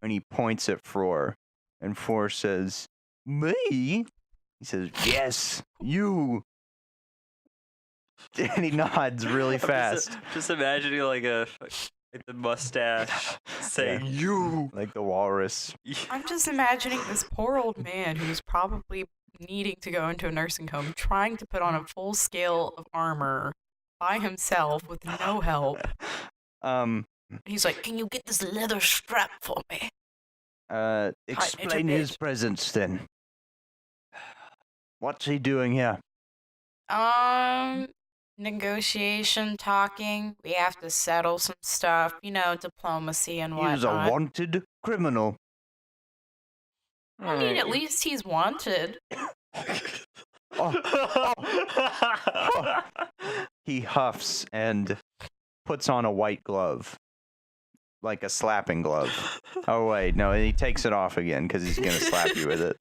And he points at Fror, and Fror says, "Me?" He says, "Yes, you." And he nods really fast. Just imagining like the mustache saying you, like the walrus. I'm just imagining this poor old man who's probably needing to go into a nursing home, trying to put on a full scale of armor by himself with no help. He's like, "Can you get this leather strap for me?" Explain his presence then. What's he doing here? Negotiation, talking. We have to settle some stuff, diplomacy and whatnot. He's a wanted criminal. I mean, at least he's wanted. He huffs and puts on a white glove. Like a slapping glove. Oh, wait, no, he takes it off again because he's going to slap you with it.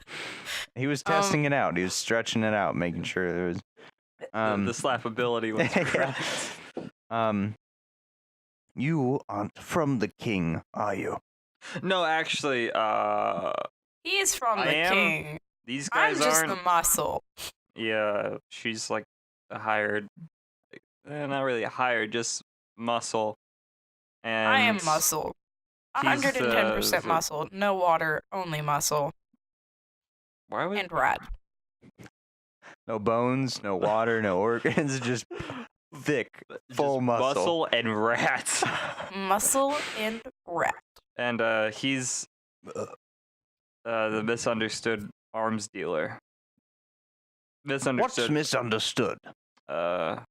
He was testing it out. He was stretching it out, making sure there was... the slappability was correct. You aren't from the king, are you? No, actually, He's from the king. These guys I'm just aren't. the muscle. Yeah, she's like a hired, not really a hired, just muscle. And I am muscle. 110% the- muscle. No water, only muscle. Why would And rad. No bones, no water, no organs, just thick, full just muscle. and rats. Muscle and rat. And he's the misunderstood arms dealer. Misunderstood. What's misunderstood? I'll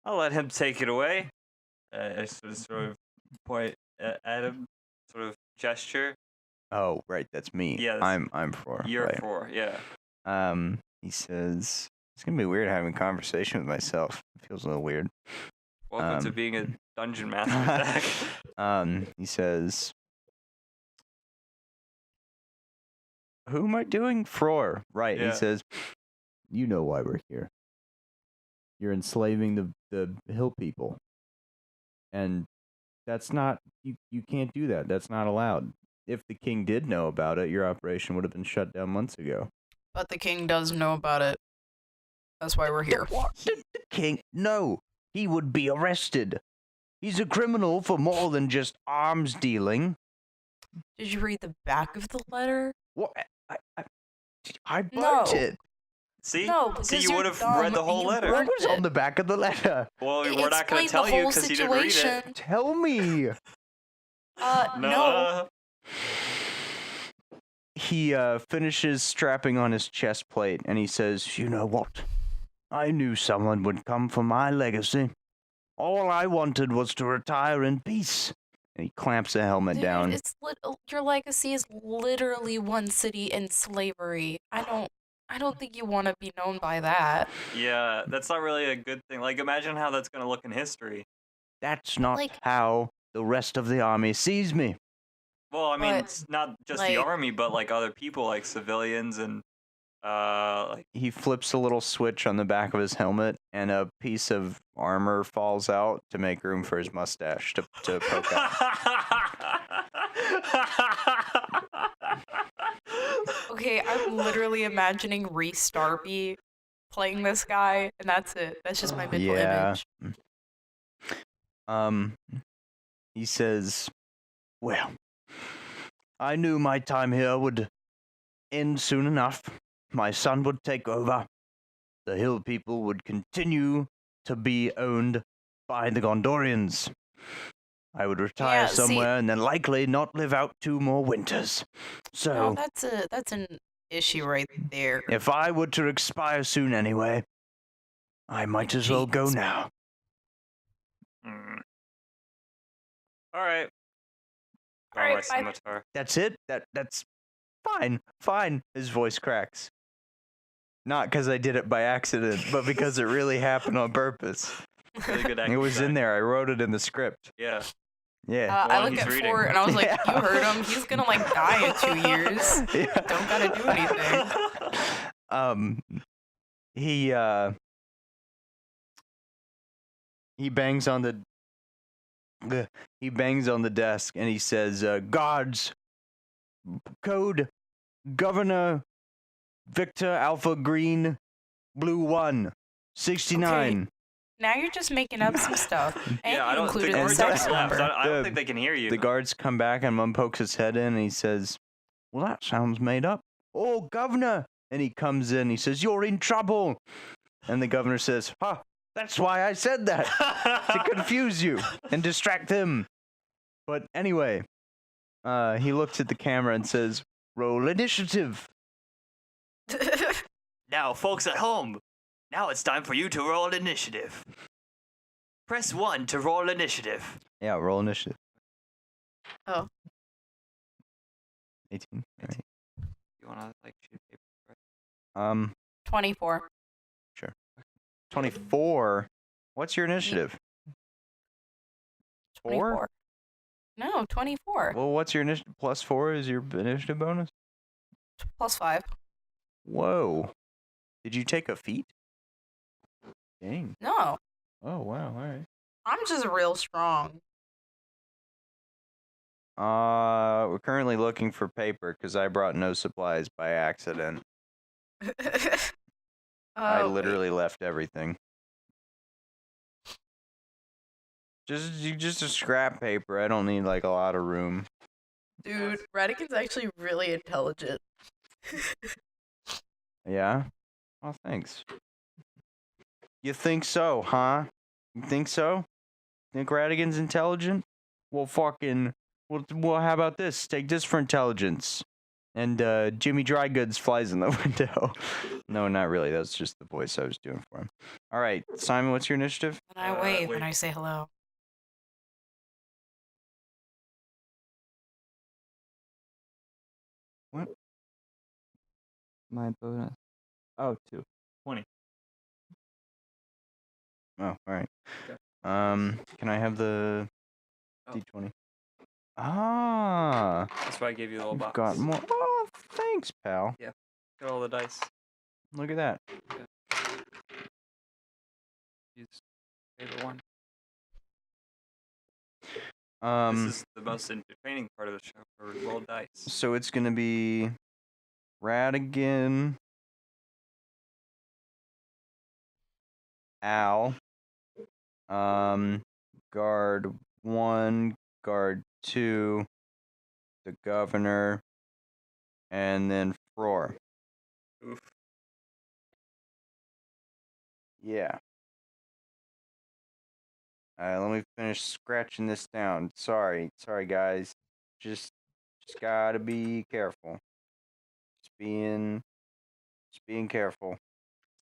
let him take it away. I sort of point at him, sort of gesture. Oh, right, that's me. Yeah, I'm for. You're right. for, yeah. He says, it's gonna be weird having a conversation with myself. It feels a little weird. Welcome to being a dungeon master, Zach. He says, who am I doing? Fror. Right. Yeah. He says, you know why we're here. You're enslaving the hill people. And that's not, you can't do that. That's not allowed. If the king did know about it, your operation would have been shut down months ago. But the king does know about it. That's why we're here. What did the king know? He would be arrested. He's a criminal for more than just arms dealing. Did you read the back of the letter? What? I burnt it. See? No, See, because you you're would have dumb read the whole and you letter. What burnt was on the back of the letter? Well, It we're not going explained to tell the you whole because you didn't read it. situation. Tell me. No. He finishes strapping on his chest plate, and he says, you know what? I knew someone would come for my legacy. All I wanted was to retire in peace. And he clamps the helmet Dude, down. your legacy is literally one city in slavery. I don't think you want to be known by that. Yeah, that's not really a good thing. Like, imagine how that's going to look in history. That's not Like- how the rest of the army sees me. Well, I mean, But, it's not just the like- army, but like other people, like civilians and like He flips a little switch on the back of his helmet, and a piece of armor falls out to make room for his mustache to poke out. Okay, I'm literally imagining Reese Darby playing this guy, and that's it. That's just my mental Yeah. image. He says, "Well, I knew my time here would end soon enough. My son would take over. The hill people would continue to be owned by the Gondorians. I would retire Yeah, see- somewhere and then likely not live out 2 more winters. So, No, that's an issue right there. if I were to expire soon anyway, I might as well go Jeez. now." Mm. All right. All right, my bye. scimitar. That's it? That's fine. His voice cracks. Not because I did it by accident, but because it really happened on purpose. Really good It acting was in design. there. I wrote it in the script. Yeah. Yeah. I Well, looked he's at reading. Fort and I was like, Yeah. "You heard him. He's gonna like die in 2 years. Yeah. Don't gotta do anything." He bangs on the desk and he says, "Guards, code Governor Victor Alpha Green Blue 1 69." Now you're just making up some stuff, and Yeah, I you don't included think the guards sex just left. number. I don't The- think they can hear you. The guards come back and one pokes his head in and he says, "Well, that sounds made up." "Oh, Governor!" And he comes in, he says, "You're in trouble." And the governor says, "Ha, that's why I said that, to confuse you and distract him." But anyway, he looks at the camera and says, "Roll initiative." Now, folks at home, now it's time for you to roll initiative. Press 1 to roll initiative. Yeah, roll initiative. Oh. 18. All right. You want to like shoot paper? 24. 24. What's your initiative? 4? 24. No, 24. Well, what's your initiative? +4 is your initiative bonus? +5. Whoa. Did you take a feat? Dang. No, Oh, wow. All right. I'm just real strong. We're currently looking for paper because I brought no supplies by accident. I Oh, literally left everything. Just a scrap paper. I don't need like a lot of room. dude, Radican's actually really intelligent. Yeah? Oh, thanks. You think so, huh? You think so? Think Radigan's intelligent? Well, fucking... Well, how about this? Take this for intelligence. And, Jimmy Drygoods flies in the window. No, not really. That's just the voice I was doing for him. All right, Simon, what's your initiative? And I wave wait. and I say hello. My bonus. Oh, 2. 20. Oh, all right. Okay. Can I have the Oh. D20? Ah, That's why I gave you the little you've box. got more. Oh, thanks, pal. Got all the dice. Look at that. Use favorite one. Um, This is the most entertaining part of the show for roll dice. so it's gonna be Radigan, Al, guard 1, guard 2, the governor, and then Fror. Oof. Yeah. Let me finish scratching this down. Sorry, guys. Just gotta be careful. Just being careful.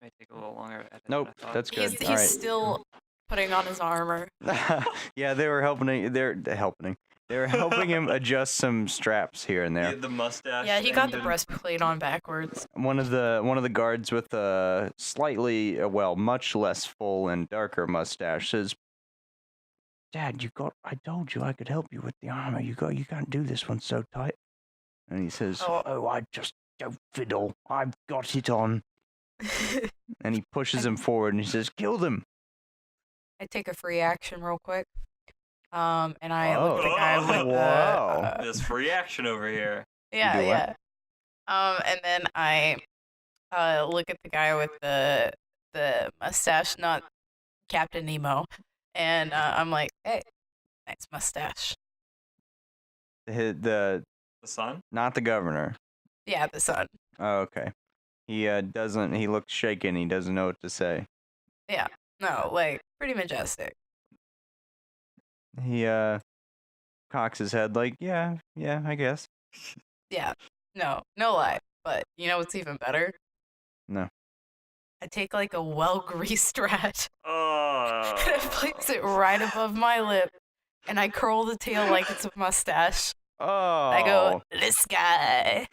May take a little longer. to edit Nope, than I thought. that's good. He's All right. still putting on his armor. Yeah, they were helping. They're helping him adjust some straps here and there. The mustache. Yeah, he got the and- breastplate on backwards. One of the guards with a slightly, much less full and darker mustache says, Dad, I told you I could help you with the armor. You can't do this one so tight. And he says, oh, I just don't fiddle. I've got it on. And he pushes him forward and he says, kill them. I take a free action real quick. And I look at the guy with Wow. There's free action over here. yeah, do what? yeah. And then I look at the guy with the mustache, not Captain Nemo, and I'm like, hey, nice mustache. The son? Not the governor. Yeah, the son. Oh, okay. He doesn't. He looks shaken. He doesn't know what to say. Yeah, no, like pretty majestic. He cocks his head like, yeah, I guess. Yeah, no lie. But you know what's even better? No. I take like a well-greased rat Oh. and I place it right above my lip, and I curl the tail like it's a mustache. Oh. I go, this guy.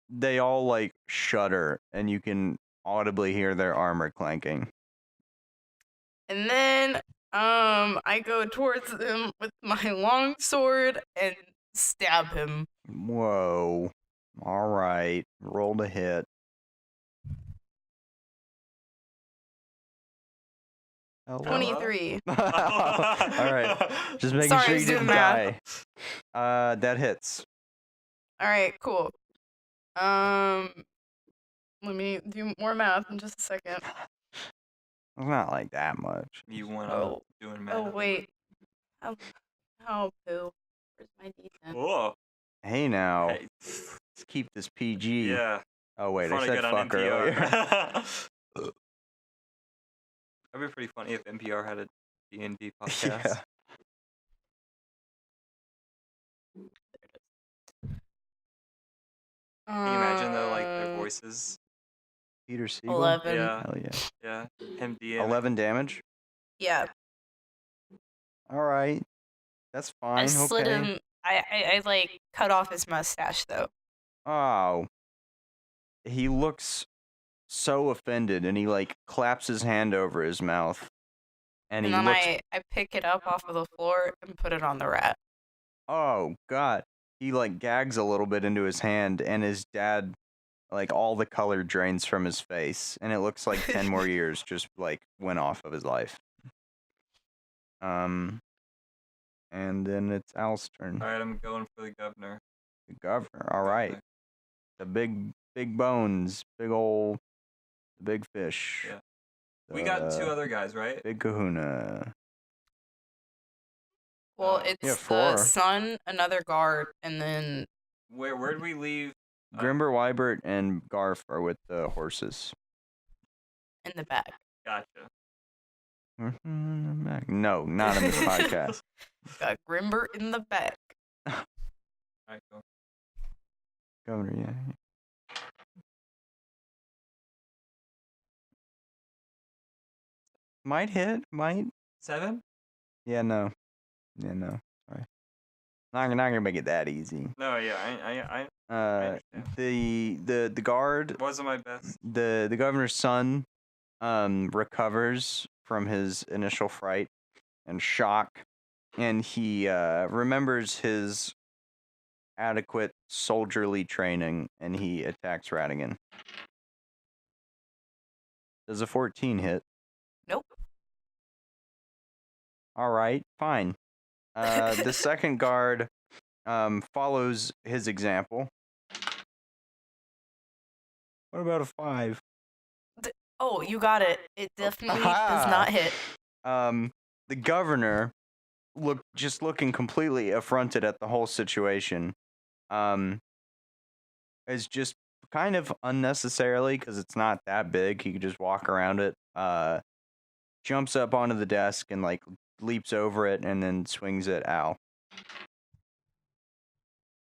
They all like shudder, and you can audibly hear their armor clanking. And then I go towards him with my long sword and stab him. Whoa. All right. Roll to hit. Hello. 23. All right. Just making Sorry, sure I you was doing didn't math. die. That hits. All right, cool. Let me do more math in just a second. It's not like that much. You went Oh. doing math. Oh wait. How poo? Where's my d10? Whoa. Hey now. Hey. Let's keep this PG. Yeah. Oh wait, I Funny said get on fuck NPR. earlier. That'd be pretty funny if NPR had a D&D podcast. Yeah. Can you imagine though, like their voices? Peter Siegel. 11. Yeah. Hell yeah. Yeah. Him DM. 11 damage. Yeah. All right. That's fine. I slit okay. him. I like cut off his mustache though. Oh. He looks so offended, and he like claps his hand over his mouth, and he then looks. I pick it up off of the floor and put it on the rat. Oh God. He like gags a little bit into his hand, and his dad, like all the color drains from his face, and it looks like 10 more years just like went off of his life. And then it's Al's turn. All right, I'm going for the governor. The governor. All right. The big bones, big fish. Yeah. We got two other guys, right? Big Kahuna. Well, Yeah, it's four. the son, another guard, and then Where'd we leave? Grimber, Wybert, and Garf are with the horses. in the back. Gotcha. No, not in this podcast. Got Grimber in the back. All right, cool. Governor, yeah. Might hit, might. 7? Yeah, no. Sorry. Not gonna make it that easy. No, yeah, I understand. The guard, Wasn't my best. the governor's son, recovers from his initial fright and shock, and he remembers his adequate soldierly training, and he attacks Radigan. Does a 14 hit? Nope. All right, fine. The second guard follows his example. What about a 5? Oh, you got it. It definitely does not hit. The governor, looking completely affronted at the whole situation, is just kind of unnecessarily, because it's not that big. He could just walk around it. Jumps up onto the desk and like leaps over it and then swings at Al.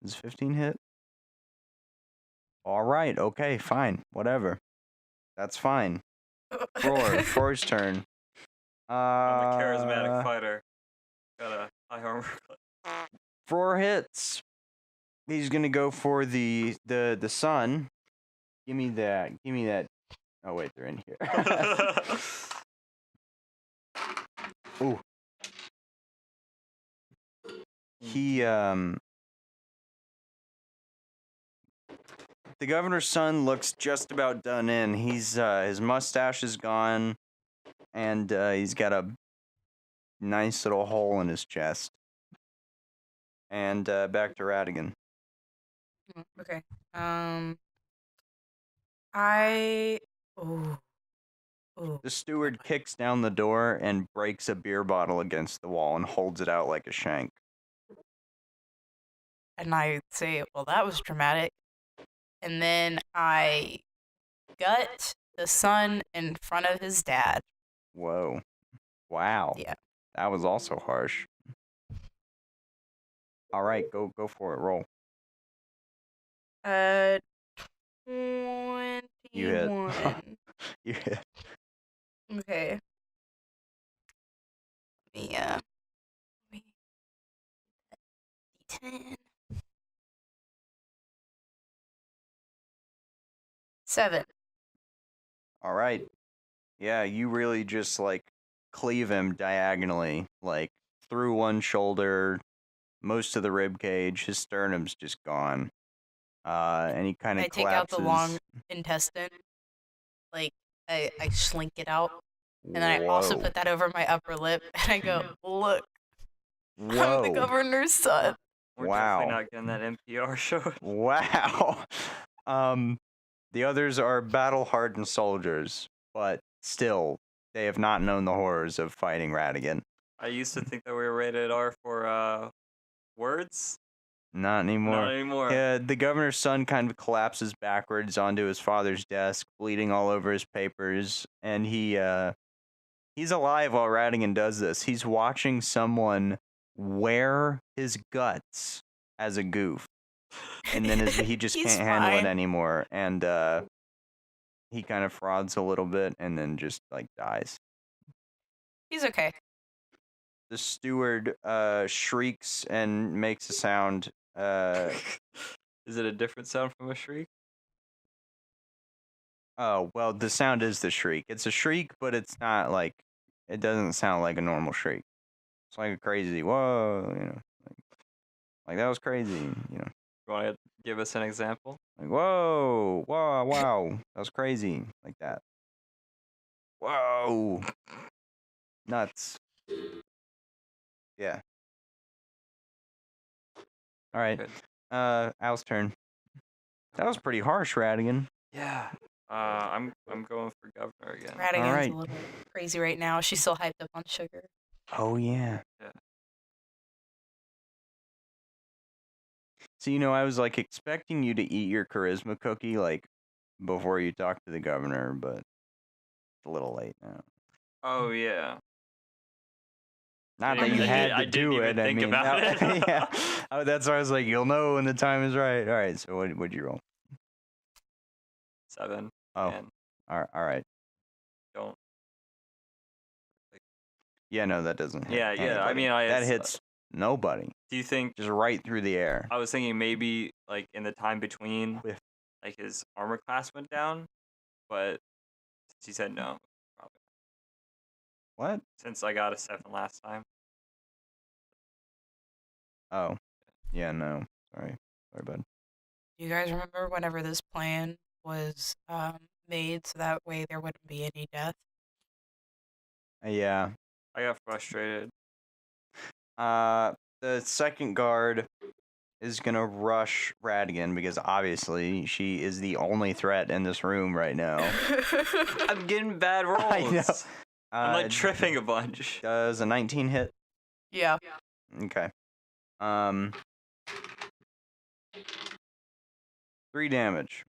Does 15 hit? All right, okay, fine, whatever. That's fine. Roar's turn. I'm a charismatic fighter. Got a high armor. Roar hits. He's gonna go for the sun. Give me that. Oh wait, they're in here. Ooh. he the governor's son looks just about done in. He's his mustache is gone, and he's got a nice little hole in his chest. And back to Radigan. Okay. I. Oh. Oh. The steward kicks down the door and breaks a beer bottle against the wall and holds it out like a shank. And I say, well, that was dramatic. And then I gut the son in front of his dad. Whoa. Wow. Yeah. That was also harsh. All right, go for it. Roll. 21. You hit. You hit. Okay. Yeah. D10. 7. All right. Yeah, you really just like cleave him diagonally, like through one shoulder, most of the rib cage. His sternum's just gone. And he kind of I take out collapses. the long intestine. Like, I slink it out. And then I also Whoa. put that over my upper lip. And I go, look, I'm the Whoa. governor's son. We're Wow. definitely not getting that NPR show. Wow. The others are battle-hardened soldiers, but still, they have not known the horrors of fighting Radigan. I used to think that we were rated R for words. Not anymore. Not anymore. Yeah, the governor's son kind of collapses backwards onto his father's desk, bleeding all over his papers, and he's alive while Radigan does this. He's watching someone wear his guts as a goof, and then he just He's can't handle it fine. anymore, and he kind of frauds a little bit, and then just like dies. He's okay. The steward shrieks and makes a sound. Is it a different sound from a shriek? Oh, well, the sound is the shriek. It's a shriek, but it's not like, it doesn't sound like a normal shriek. It's like a crazy, whoa, like that was crazy, You want to give us an example? like, whoa, wow, that was crazy, like that. Whoa, nuts. Yeah. All right, Good. Al's turn. That was pretty harsh, Radigan. Yeah. I'm going for governor again. Radigan's Alright. a little crazy right now. She's still hyped up on sugar. Oh, yeah. Yeah. So, I was like expecting you to eat your charisma cookie like before you talk to the governor, but it's a little late now. Oh yeah. Not I that you didn't- had I to didn't do even it. I think mean, about it. yeah. Oh, that's why I was like, you'll know when the time is right. All right. So what'd you roll? 7. Oh, And all right. don't. Yeah, no, that doesn't hit. Yeah. I anybody. mean, that hits nobody. Do you think? Just right through the air. I was thinking maybe like in the time between, Whiff. like his armor class went down, but she said no. Probably. What? Since I got a 7 last time. Oh, yeah, no. Sorry, bud. Do you guys remember whenever this plan was made so that way there wouldn't be any death? Yeah. I got frustrated. The second guard is gonna rush Radigan because obviously she is the only threat in this room right now. I'm getting bad rolls. I know. I'm like tripping a bunch. Does a 19 hit? Yeah. Okay. 3 damage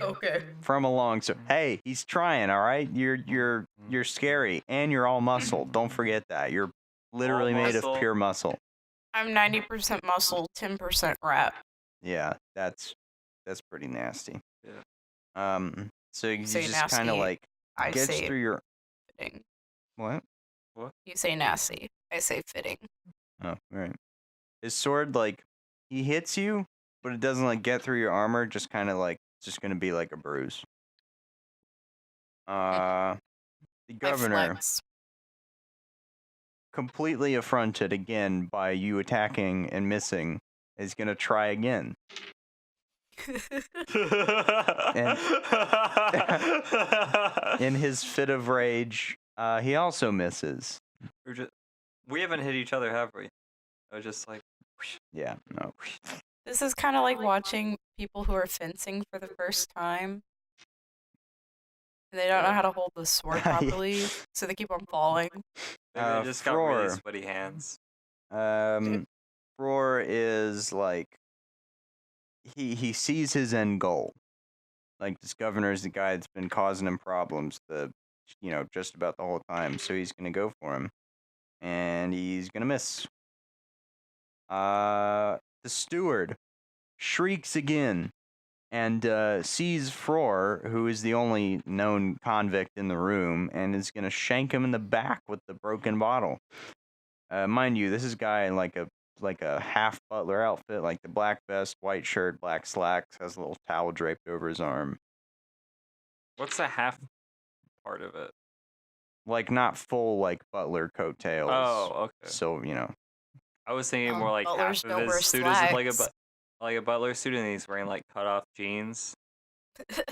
Okay. from a long sword. Hey, he's trying. All right, you're scary and you're all muscle. Don't forget that you're literally All made muscle. of pure muscle. I'm 90% muscle, 10% rat. Yeah, that's pretty nasty. Yeah. So you Say just kind of nasty. like I gets say through your fitting. what? You say nasty. I say fitting. Oh, right. His sword, like, he hits you, but it doesn't, like, get through your armor. Just kind of, like, it's just gonna be, like, a bruise. The I governor. flex. completely affronted again by you attacking and missing, is gonna try again. In his fit of rage, he also misses. We haven't hit each other, have we? I was just like, Yeah, no. This is kind of like watching people who are fencing for the first time. And they don't know how to hold the sword properly, so they keep on falling. maybe I just got really Fror. sweaty hands. Fror is like he sees his end goal. Like this governor is the guy that's been causing him problems just about the whole time. So he's gonna go for him. And he's gonna miss. The steward shrieks again and sees Fror, who is the only known convict in the room, and is gonna shank him in the back with the broken bottle. Mind you, this is a guy in like a half butler outfit, like the black vest, white shirt, black slacks, has a little towel draped over his arm. What's the half part of it? Like not full like butler coattails. Oh, okay. So I was thinking more like butlers half don't of wear his suit is like slacks. a butler suit, and he's wearing like cut off jeans. Like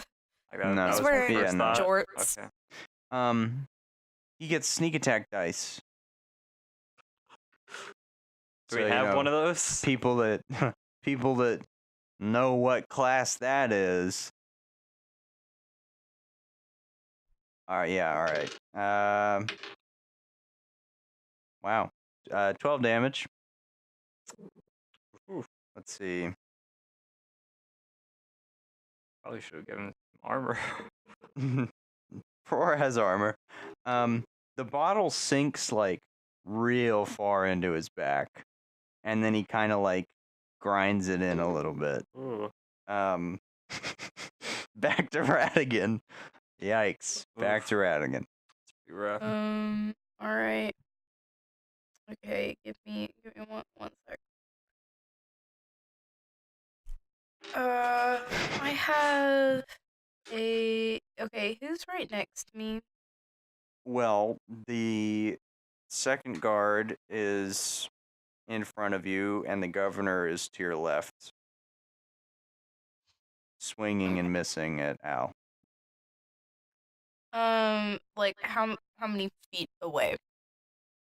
that, No. that He's was my wearing first thought. jorts. Okay. He gets sneak attack dice. Do we have one of those? People that know what class that is. All right. Wow. 12 damage. Oof. Let's see. Probably should have given him some armor. Fror has armor. The bottle sinks like real far into his back, and then he kind of like grinds it in a little bit. Ooh. Back to Radigan. Yikes. Back to Radigan. It's pretty rough. All right. Okay, give me one sec. I have okay, who's right next to me? Well, the second guard is in front of you, and the governor is to your left, swinging and missing at Al. Like how many feet away?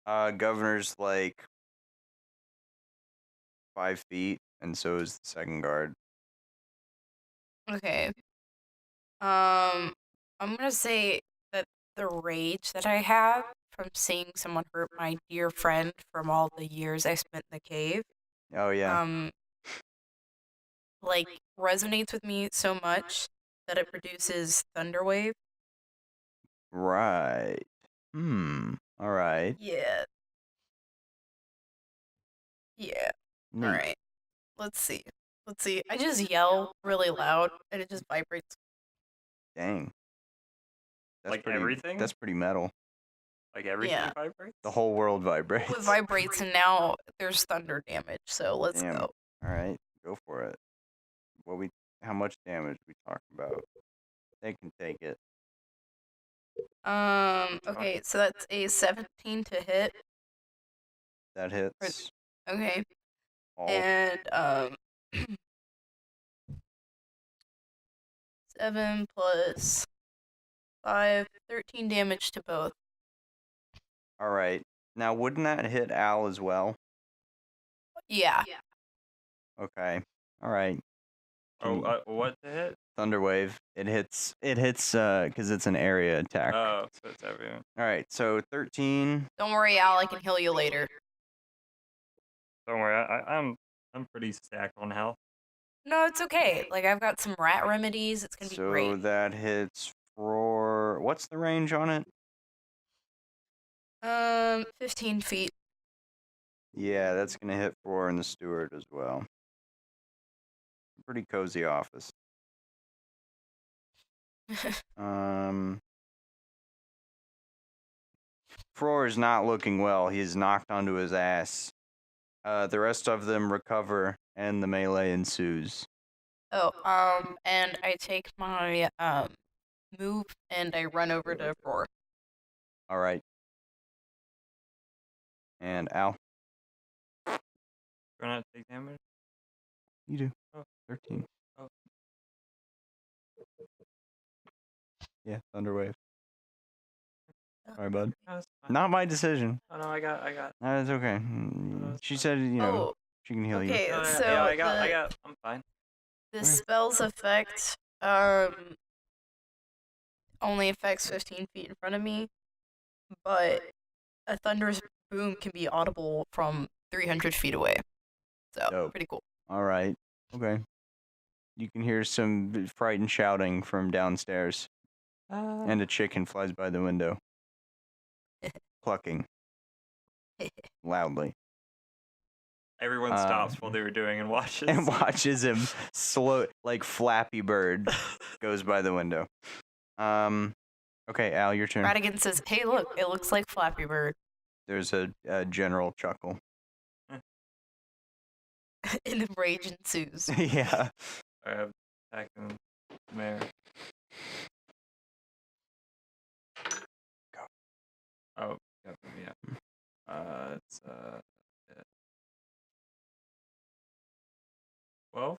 Governor's like 5 feet, and so is the second guard. Okay. I'm gonna say that the rage that I have from seeing someone hurt my dear friend from all the years I spent in the cave, Oh yeah. like resonates with me so much that it produces Thunderwave. Right. All right. Yeah. Yeah. Neat. All right. Let's see. I just yell really loud and it just vibrates. Dang. Like everything? That's pretty metal. Like everything Yeah. vibrates? The whole world vibrates. It vibrates and now there's thunder damage. So let's Damn. go. All right, go for it. How much damage we talking about? They can take it. Okay, so that's a 17 to hit. That hits. Okay. All. And 7 plus 5, 13 damage to both. All right. Now, wouldn't that hit Al as well? Yeah. Okay. All right. What to hit? Thunderwave. It hits because it's an area attack. Oh, so it's everyone. All right. So 13. Don't worry, Al, I can heal you later. Don't worry, I'm pretty stacked on health. No, it's okay. Like I've got some rat remedies. It's gonna be So great. that hits for what's the range on it? 15 feet. Yeah, that's gonna hit Fror and the steward as well. Pretty cozy office. Fror is not looking well. He is knocked onto his ass. The rest of them recover, and the melee ensues. Oh, and I take my move and I run over to Roar. All right. And Al, Do I not take damage? you do. Oh. 13. Oh. Yeah, Thunderwave. Sorry, bud. No, it's fine. Not my decision. Oh no, I got. That's okay. that's She fine. said, Oh, she can heal you. okay. Oh, yeah, So yeah, I got. I'm fine. the Where? spell's effect only affects 15 feet in front of me, but a thunderous boom can be audible from 300 feet away. So Dope. pretty cool. All right. Okay. You can hear some frightened shouting from downstairs, and a chicken flies by the window, clucking loudly, Everyone stops while they were doing and watches. and watches him slow, like Flappy Bird, goes by the window. Okay, Al, your turn. Radigan says, "Hey, look! It looks like Flappy Bird." There's a general chuckle. And the rage ensues. Yeah. I have attacking Mare. Go. Oh, yeah. It's yeah. 12.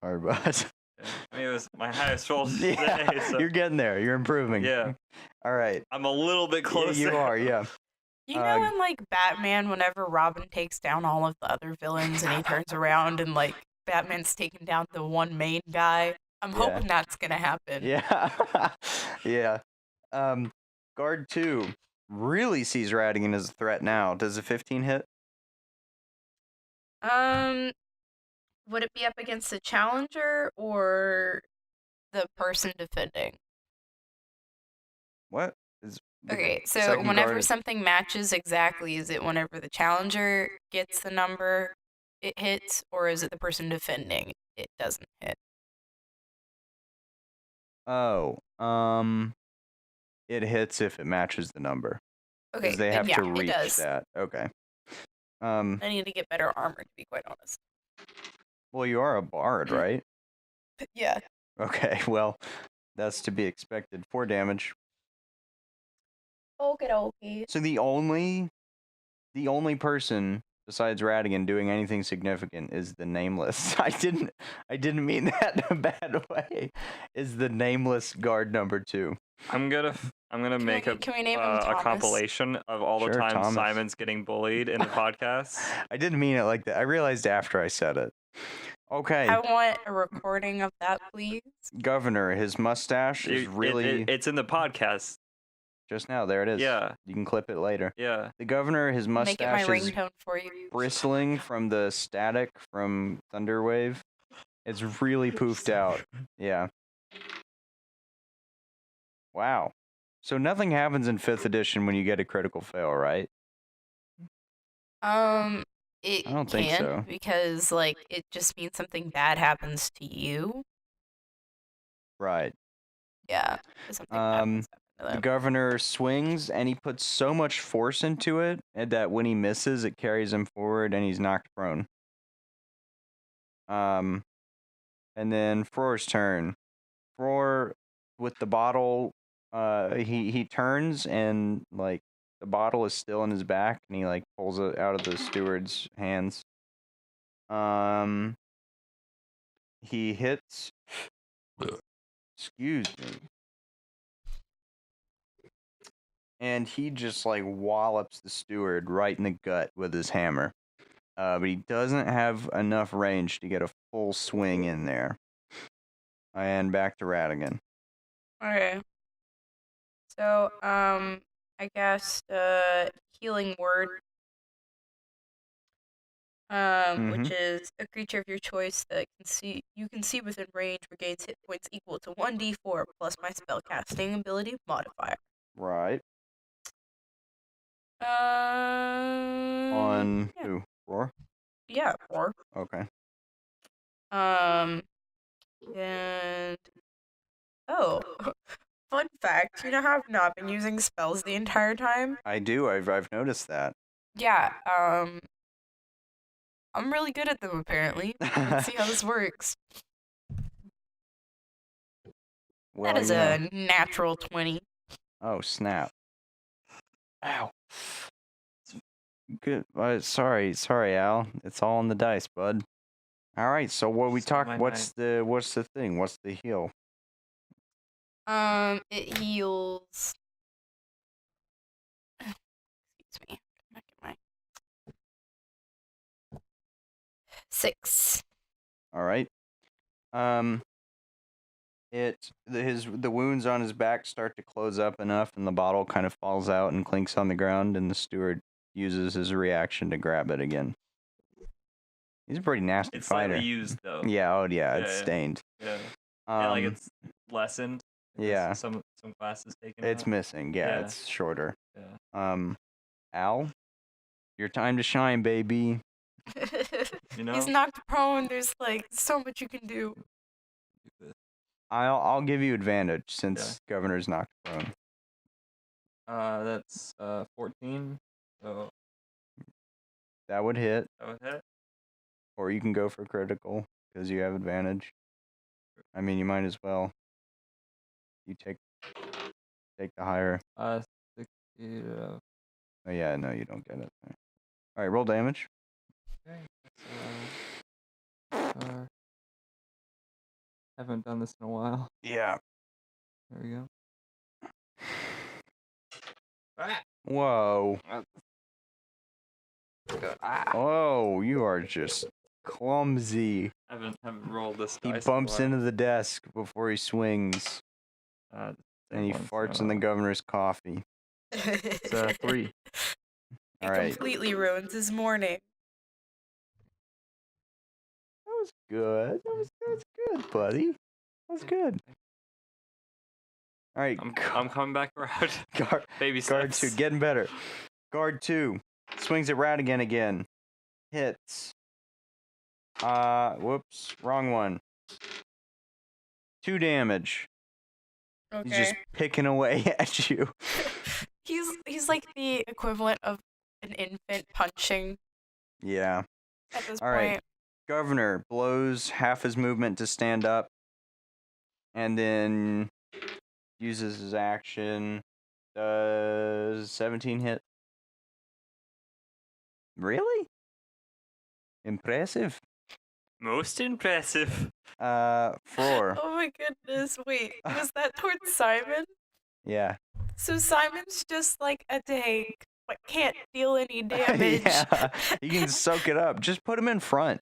Sorry, bud. Yeah. I mean, it was my highest roll Yeah, today, so you're getting there. You're improving. yeah, All right. I'm a little bit Yeah, closer. you are. Yeah. You know, in like Batman, whenever Robin takes down all of the other villains and he turns around and like Batman's taking down the one main guy, I'm hoping that's gonna happen. Yeah. Yeah. Guard 2 really sees Radigan as a threat now. Does a 15 hit? Would it be up against the challenger or the person defending? What? Is the Okay, so second whenever guard- something matches exactly, is it whenever the challenger gets the number it hits, or is it the person defending it doesn't hit? Oh, it hits if it matches the number. Okay, Because they then have yeah, to it reach does. that. Okay. I need to get better armor, to be quite honest. Well, you are a bard, right? Yeah. Okay, well, that's to be expected. 4 damage. Okie dokie. So the only person besides Radigan doing anything significant is the nameless. I didn't mean that in a bad way. Is the nameless guard number 2. I'm gonna make can we name him a Thomas? compilation of all the Sure, times Thomas. Simon's getting bullied in the podcast. I didn't mean it like that. I realized after I said it. Okay, I want a recording of that, please. Governor, his mustache is really it's in the podcast. just now. There it is. Yeah, You can clip it later. yeah. The governor, his Make it my mustache is ringtone for you. bristling from the static from Thunderwave. It's really poofed out. Yeah. Wow. So nothing happens in 5th edition when you get a critical fail, right? It I don't can, think so. because like it just means something bad happens to you. Right. Yeah. 'Cause something bad happens to The them. governor swings and he puts so much force into it that when he misses, it carries him forward and he's knocked prone. And then Fror's turn. Fror, with the bottle, he turns and like the bottle is still in his back and he like pulls it out of the steward's hands. He hits. Excuse me. And he just like wallops the steward right in the gut with his hammer. But he doesn't have enough range to get a full swing in there. And back to Radigan. Okay. So, I guess healing word. Which is a creature of your choice that you can see within range regains hit points equal to 1d4 plus my spellcasting ability modifier. Right. On On who? Roar? Yeah, or Okay. and oh, fun fact, you know how I've not been using spells the entire time? I do. I've noticed that. Yeah, I'm really good at them apparently. Let's see how this works. Well, That is you know. a natural 20. Oh, snap. Ow. Good. Sorry, Al. It's all on the dice, bud. All right. So what we So talk? my What's the thing? What's the heal? It heals. Excuse me. Back in my 6. All right. Um, the wounds on his back start to close up enough, and the bottle kind of falls out and clinks on the ground, and the steward uses his reaction to grab it again. He's a pretty nasty It's fighter. slightly used though. Yeah. Oh yeah. Yeah, It's yeah. stained. Yeah. And like Um, it's lessened. yeah. Some classes taken it's out. missing. Yeah, Yeah. it's shorter. Yeah. Al, your time to shine, baby. You know. He's knocked prone. There's like so much you can do. I'll give you advantage since Governor's knocked prone. That's 14. So That would hit, that would hit. or you can go for critical because you have advantage. I mean, you might as well. You take the higher. 60. Oh yeah, no, you don't get it. All right, roll damage. Okay. Haven't done this in a while. Yeah. There we go. Ah! Whoa. Ah! Whoa, you are just clumsy. Haven't rolled this. He dice bumps in a into the desk before he swings, while. and he farts in the governor's coffee. It's 3. It All right. completely ruins his morning. That was good. That was good, buddy. That was good. All right. I'm coming back around. Guard, Baby guard steps. 2, getting better. Guard 2 swings at Radigan again. Hits. Whoops, wrong one. 2 damage. Okay. He's just picking away at you. he's like the equivalent of an infant punching Yeah. at this All point. right. Governor blows half his movement to stand up, and then uses his action. Does 17 hit? Really? Impressive. Most impressive. Frore. Oh my goodness! Wait, was that towards Simon? Yeah. So Simon's just like a tank, but can't deal any damage. Yeah. You can soak it up. Just put him in front.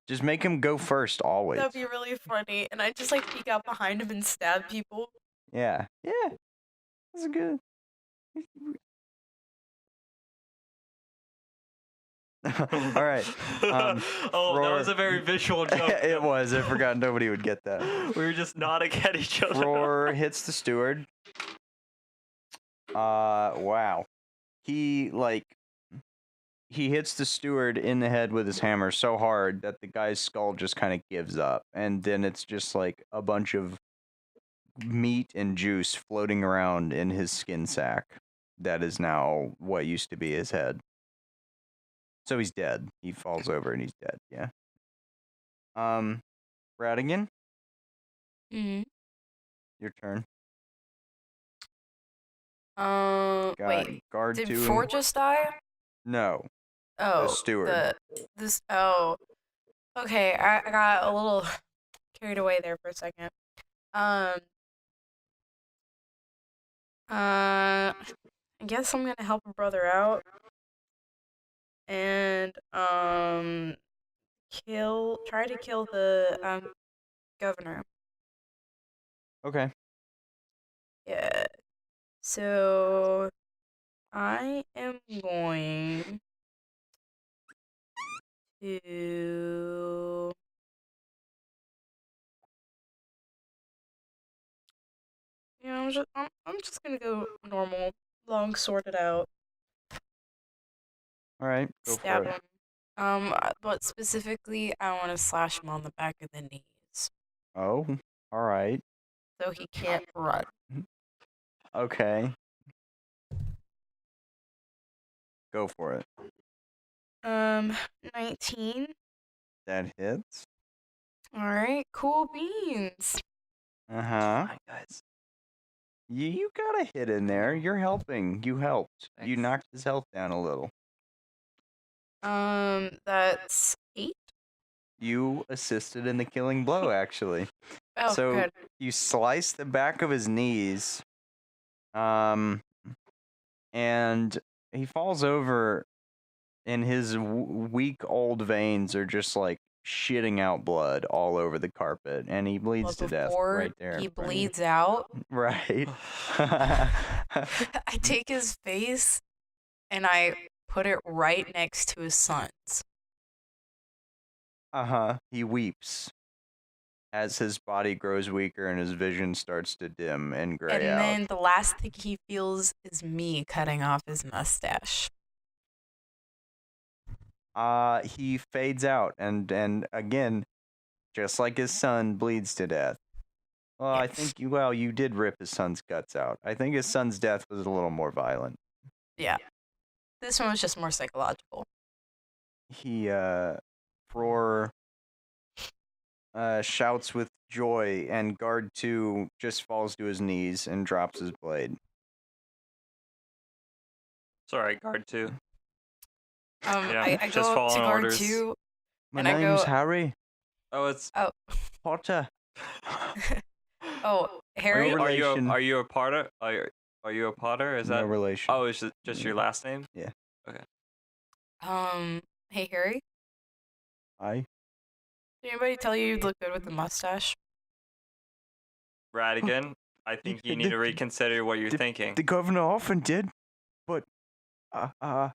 Just make him go first always. That'd be really funny, and I just like peek out behind him and stab people. Yeah. Yeah. That's good. All right. That was a very visual joke. It was. I forgot nobody would get that. We were just nodding at each other. Roar hits the steward. Wow. He hits the steward in the head with his hammer so hard that the guy's skull just kind of gives up, and then it's just like a bunch of meat and juice floating around in his skin sack. That is now what used to be his head. So he's dead. He falls over and he's dead. Yeah. Radigan, Mm-hmm. your turn. Wait. Guard Did 2. Ford just die? No. Oh, steward. Oh. Okay, I got a little carried away there for a second. I guess I'm gonna help a brother out. And try to kill the governor. Okay. Yeah. So I am going to I'm just gonna go normal, long sorted out. All right. Go Stab for it. him. But specifically, I want to slash him on the back of the knees, Oh. All right. so he can't run. Okay. Go for it. 19. That hits. All right, cool beans. Uh-huh. Hi guys. You got a hit in there. You're helping. You helped. You Thanks. knocked his health down a little. That's 8. You assisted in the killing blow, actually. Oh, So good. you slice the back of his knees, and he falls over, and his weak old veins are just like shitting out blood all over the carpet, and he bleeds But to death before right there. he in front of you. bleeds out, Right. I take his face and I put it right next to his son's. He weeps as his body grows weaker and his vision starts to dim and gray And out. then the last thing he feels is me cutting off his mustache. He fades out and again, just like his son, bleeds to death. Well, I Yes. think you did rip his son's guts out. I think his son's death was a little more violent. Yeah. This one was just more psychological. He Roar shouts with joy, and guard 2 just falls to his knees and drops his blade. Sorry, guard 2. Yeah, I just go up to following guard orders. 2. My And I name's go- Harry Oh, it's. Potter. Oh, Harry? Are you- relation. Are you a Potter? Are you a Potter? Is No that? relation. Oh, it's just your last name? Hey, Harry? I Did anybody tell you you'd look good with the mustache? Radigan, I think you need to reconsider what you're thinking. The governor often did, but I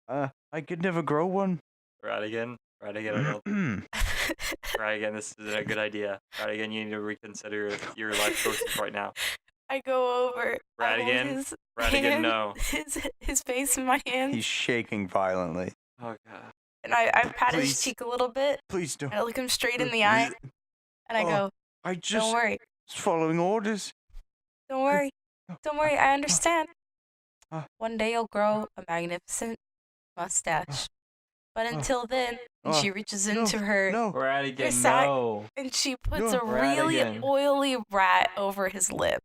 could never grow one. Radigan, I don't. Radigan, this isn't a good idea. Radigan, you need to reconsider your life choices right now. I go over. I hold Radigan? his Radigan, hand- no. His face in my hands. He's shaking violently. Oh god. And I pat his Please. cheek a little bit. Please don't. And I look him straight in the eye. And I go, I don't just worry. was following orders. Don't worry. Don't worry. I understand. Uh. One day you'll grow a magnificent mustache. But until then, and she reaches into her No. Radigan, sack- no. and she puts No. a really Radigan. oily rat over his lip.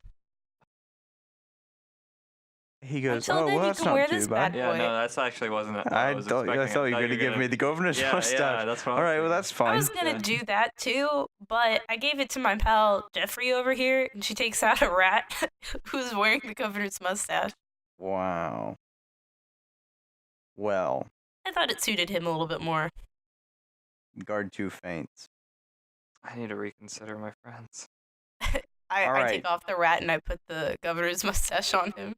He goes, Until oh, then, well, you that's can not wear too this bad. bad Yeah, boy. no, that's actually wasn't what I was thought you expecting. were going to give me the governor's Yeah, mustache. yeah, that's what I All was right, well, thinking. that's I fine. was gonna Yeah. do that too, but I gave it to my pal Jeffrey over here, and she takes out a rat who's wearing the governor's mustache. Wow. Well, I thought it suited him a little bit more. guard 2 faints. I need to reconsider my friends. I All right. take off the rat and I put the governor's mustache on him.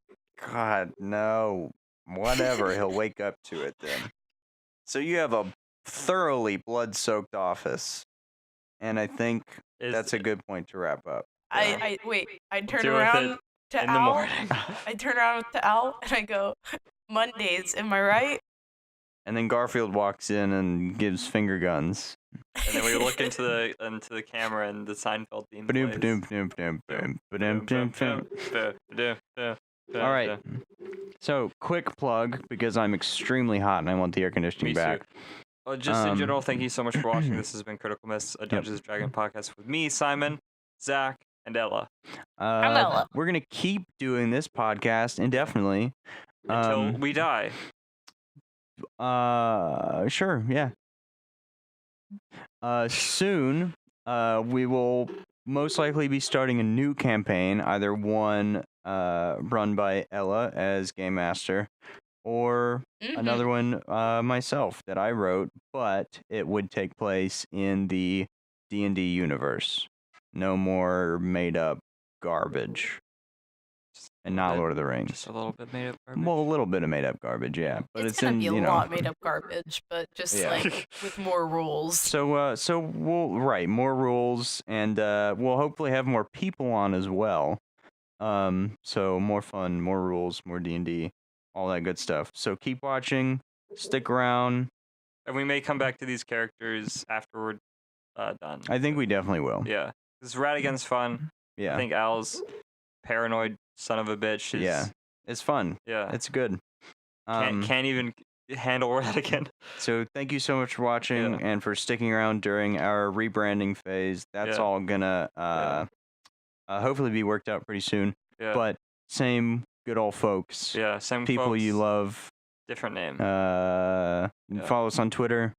God, no. Whatever, he'll wake up to it then. So you have a thoroughly blood-soaked office, and I think that's a good point to wrap up. I wait. I turn Do with around it to in the Al. morning. I turn around to Al and I go, Mondays, am I right? And then Garfield walks in and gives finger guns. And then we look into the camera and the Seinfeld theme plays. All right. So, quick plug, because I'm extremely hot and I want the air conditioning Me back. too. Well, just in Um, general, thank you so much for watching. This has been Critical Miss, a Dungeons & Dragons podcast with me, Simon, Zach, and Ella. Ella. We're going to keep doing this podcast indefinitely. Until we die. Sure, yeah. Soon, we will most likely be starting a new campaign, either one run by Ella as Game Master, or Mhm. another one myself that I wrote, but it would take place in the D&D universe. No more made-up garbage. And not bit- Lord of the Rings. Just a little bit made up garbage. Well, a little bit of made-up garbage, yeah. But It's it's gonna in, be a you know. lot made up garbage, but just Yeah. like with more rules. So we'll more rules, and we'll hopefully have more people on as well. So more fun, more rules, more D&D, all that good stuff. So keep watching, stick around. And we may come back to these characters after we're done. I think we definitely will. Yeah. This Radigan's fun. Yeah, I think Al's paranoid son of a bitch is... yeah, it's fun. Yeah. It's good. Can't even handle Radigan. So thank you so much for watching Yeah. and for sticking around during our rebranding phase. That's Yeah. all gonna Yeah. hopefully be worked out pretty soon. Yeah. But same good old folks. Yeah, same People folks, you love. different name. Follow us on Twitter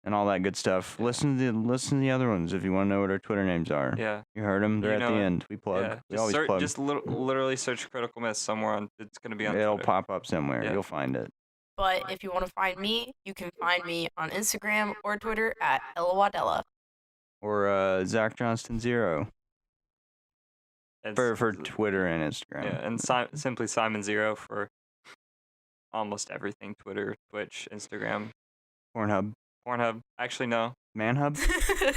and all that good stuff. Yeah. Listen to the other ones if you want to know what our Twitter names are. Yeah. You heard them. They're You at the know it. end. We plug. Yeah. We always plug. Just literally search Critical Miss somewhere on. It's gonna be on. It'll Twitter. pop up somewhere. Yeah. You'll find it. But if you want to find me, you can find me on Instagram or Twitter at Ella Wadella. Or Zach Johnston 0 for Twitter and Instagram. Yeah, and simply Simon 0 for almost everything: Twitter, Twitch, Instagram, Pornhub. Actually, no. Manhub?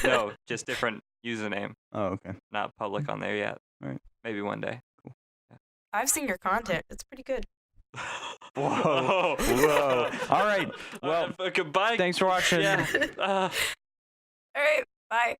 No, just different username. Oh, okay. Not public on there yet. Right. Maybe one day. I've seen your content. It's pretty good. Whoa. Whoa. All right. Well, goodbye. thanks for watching. Yeah. All right. Bye.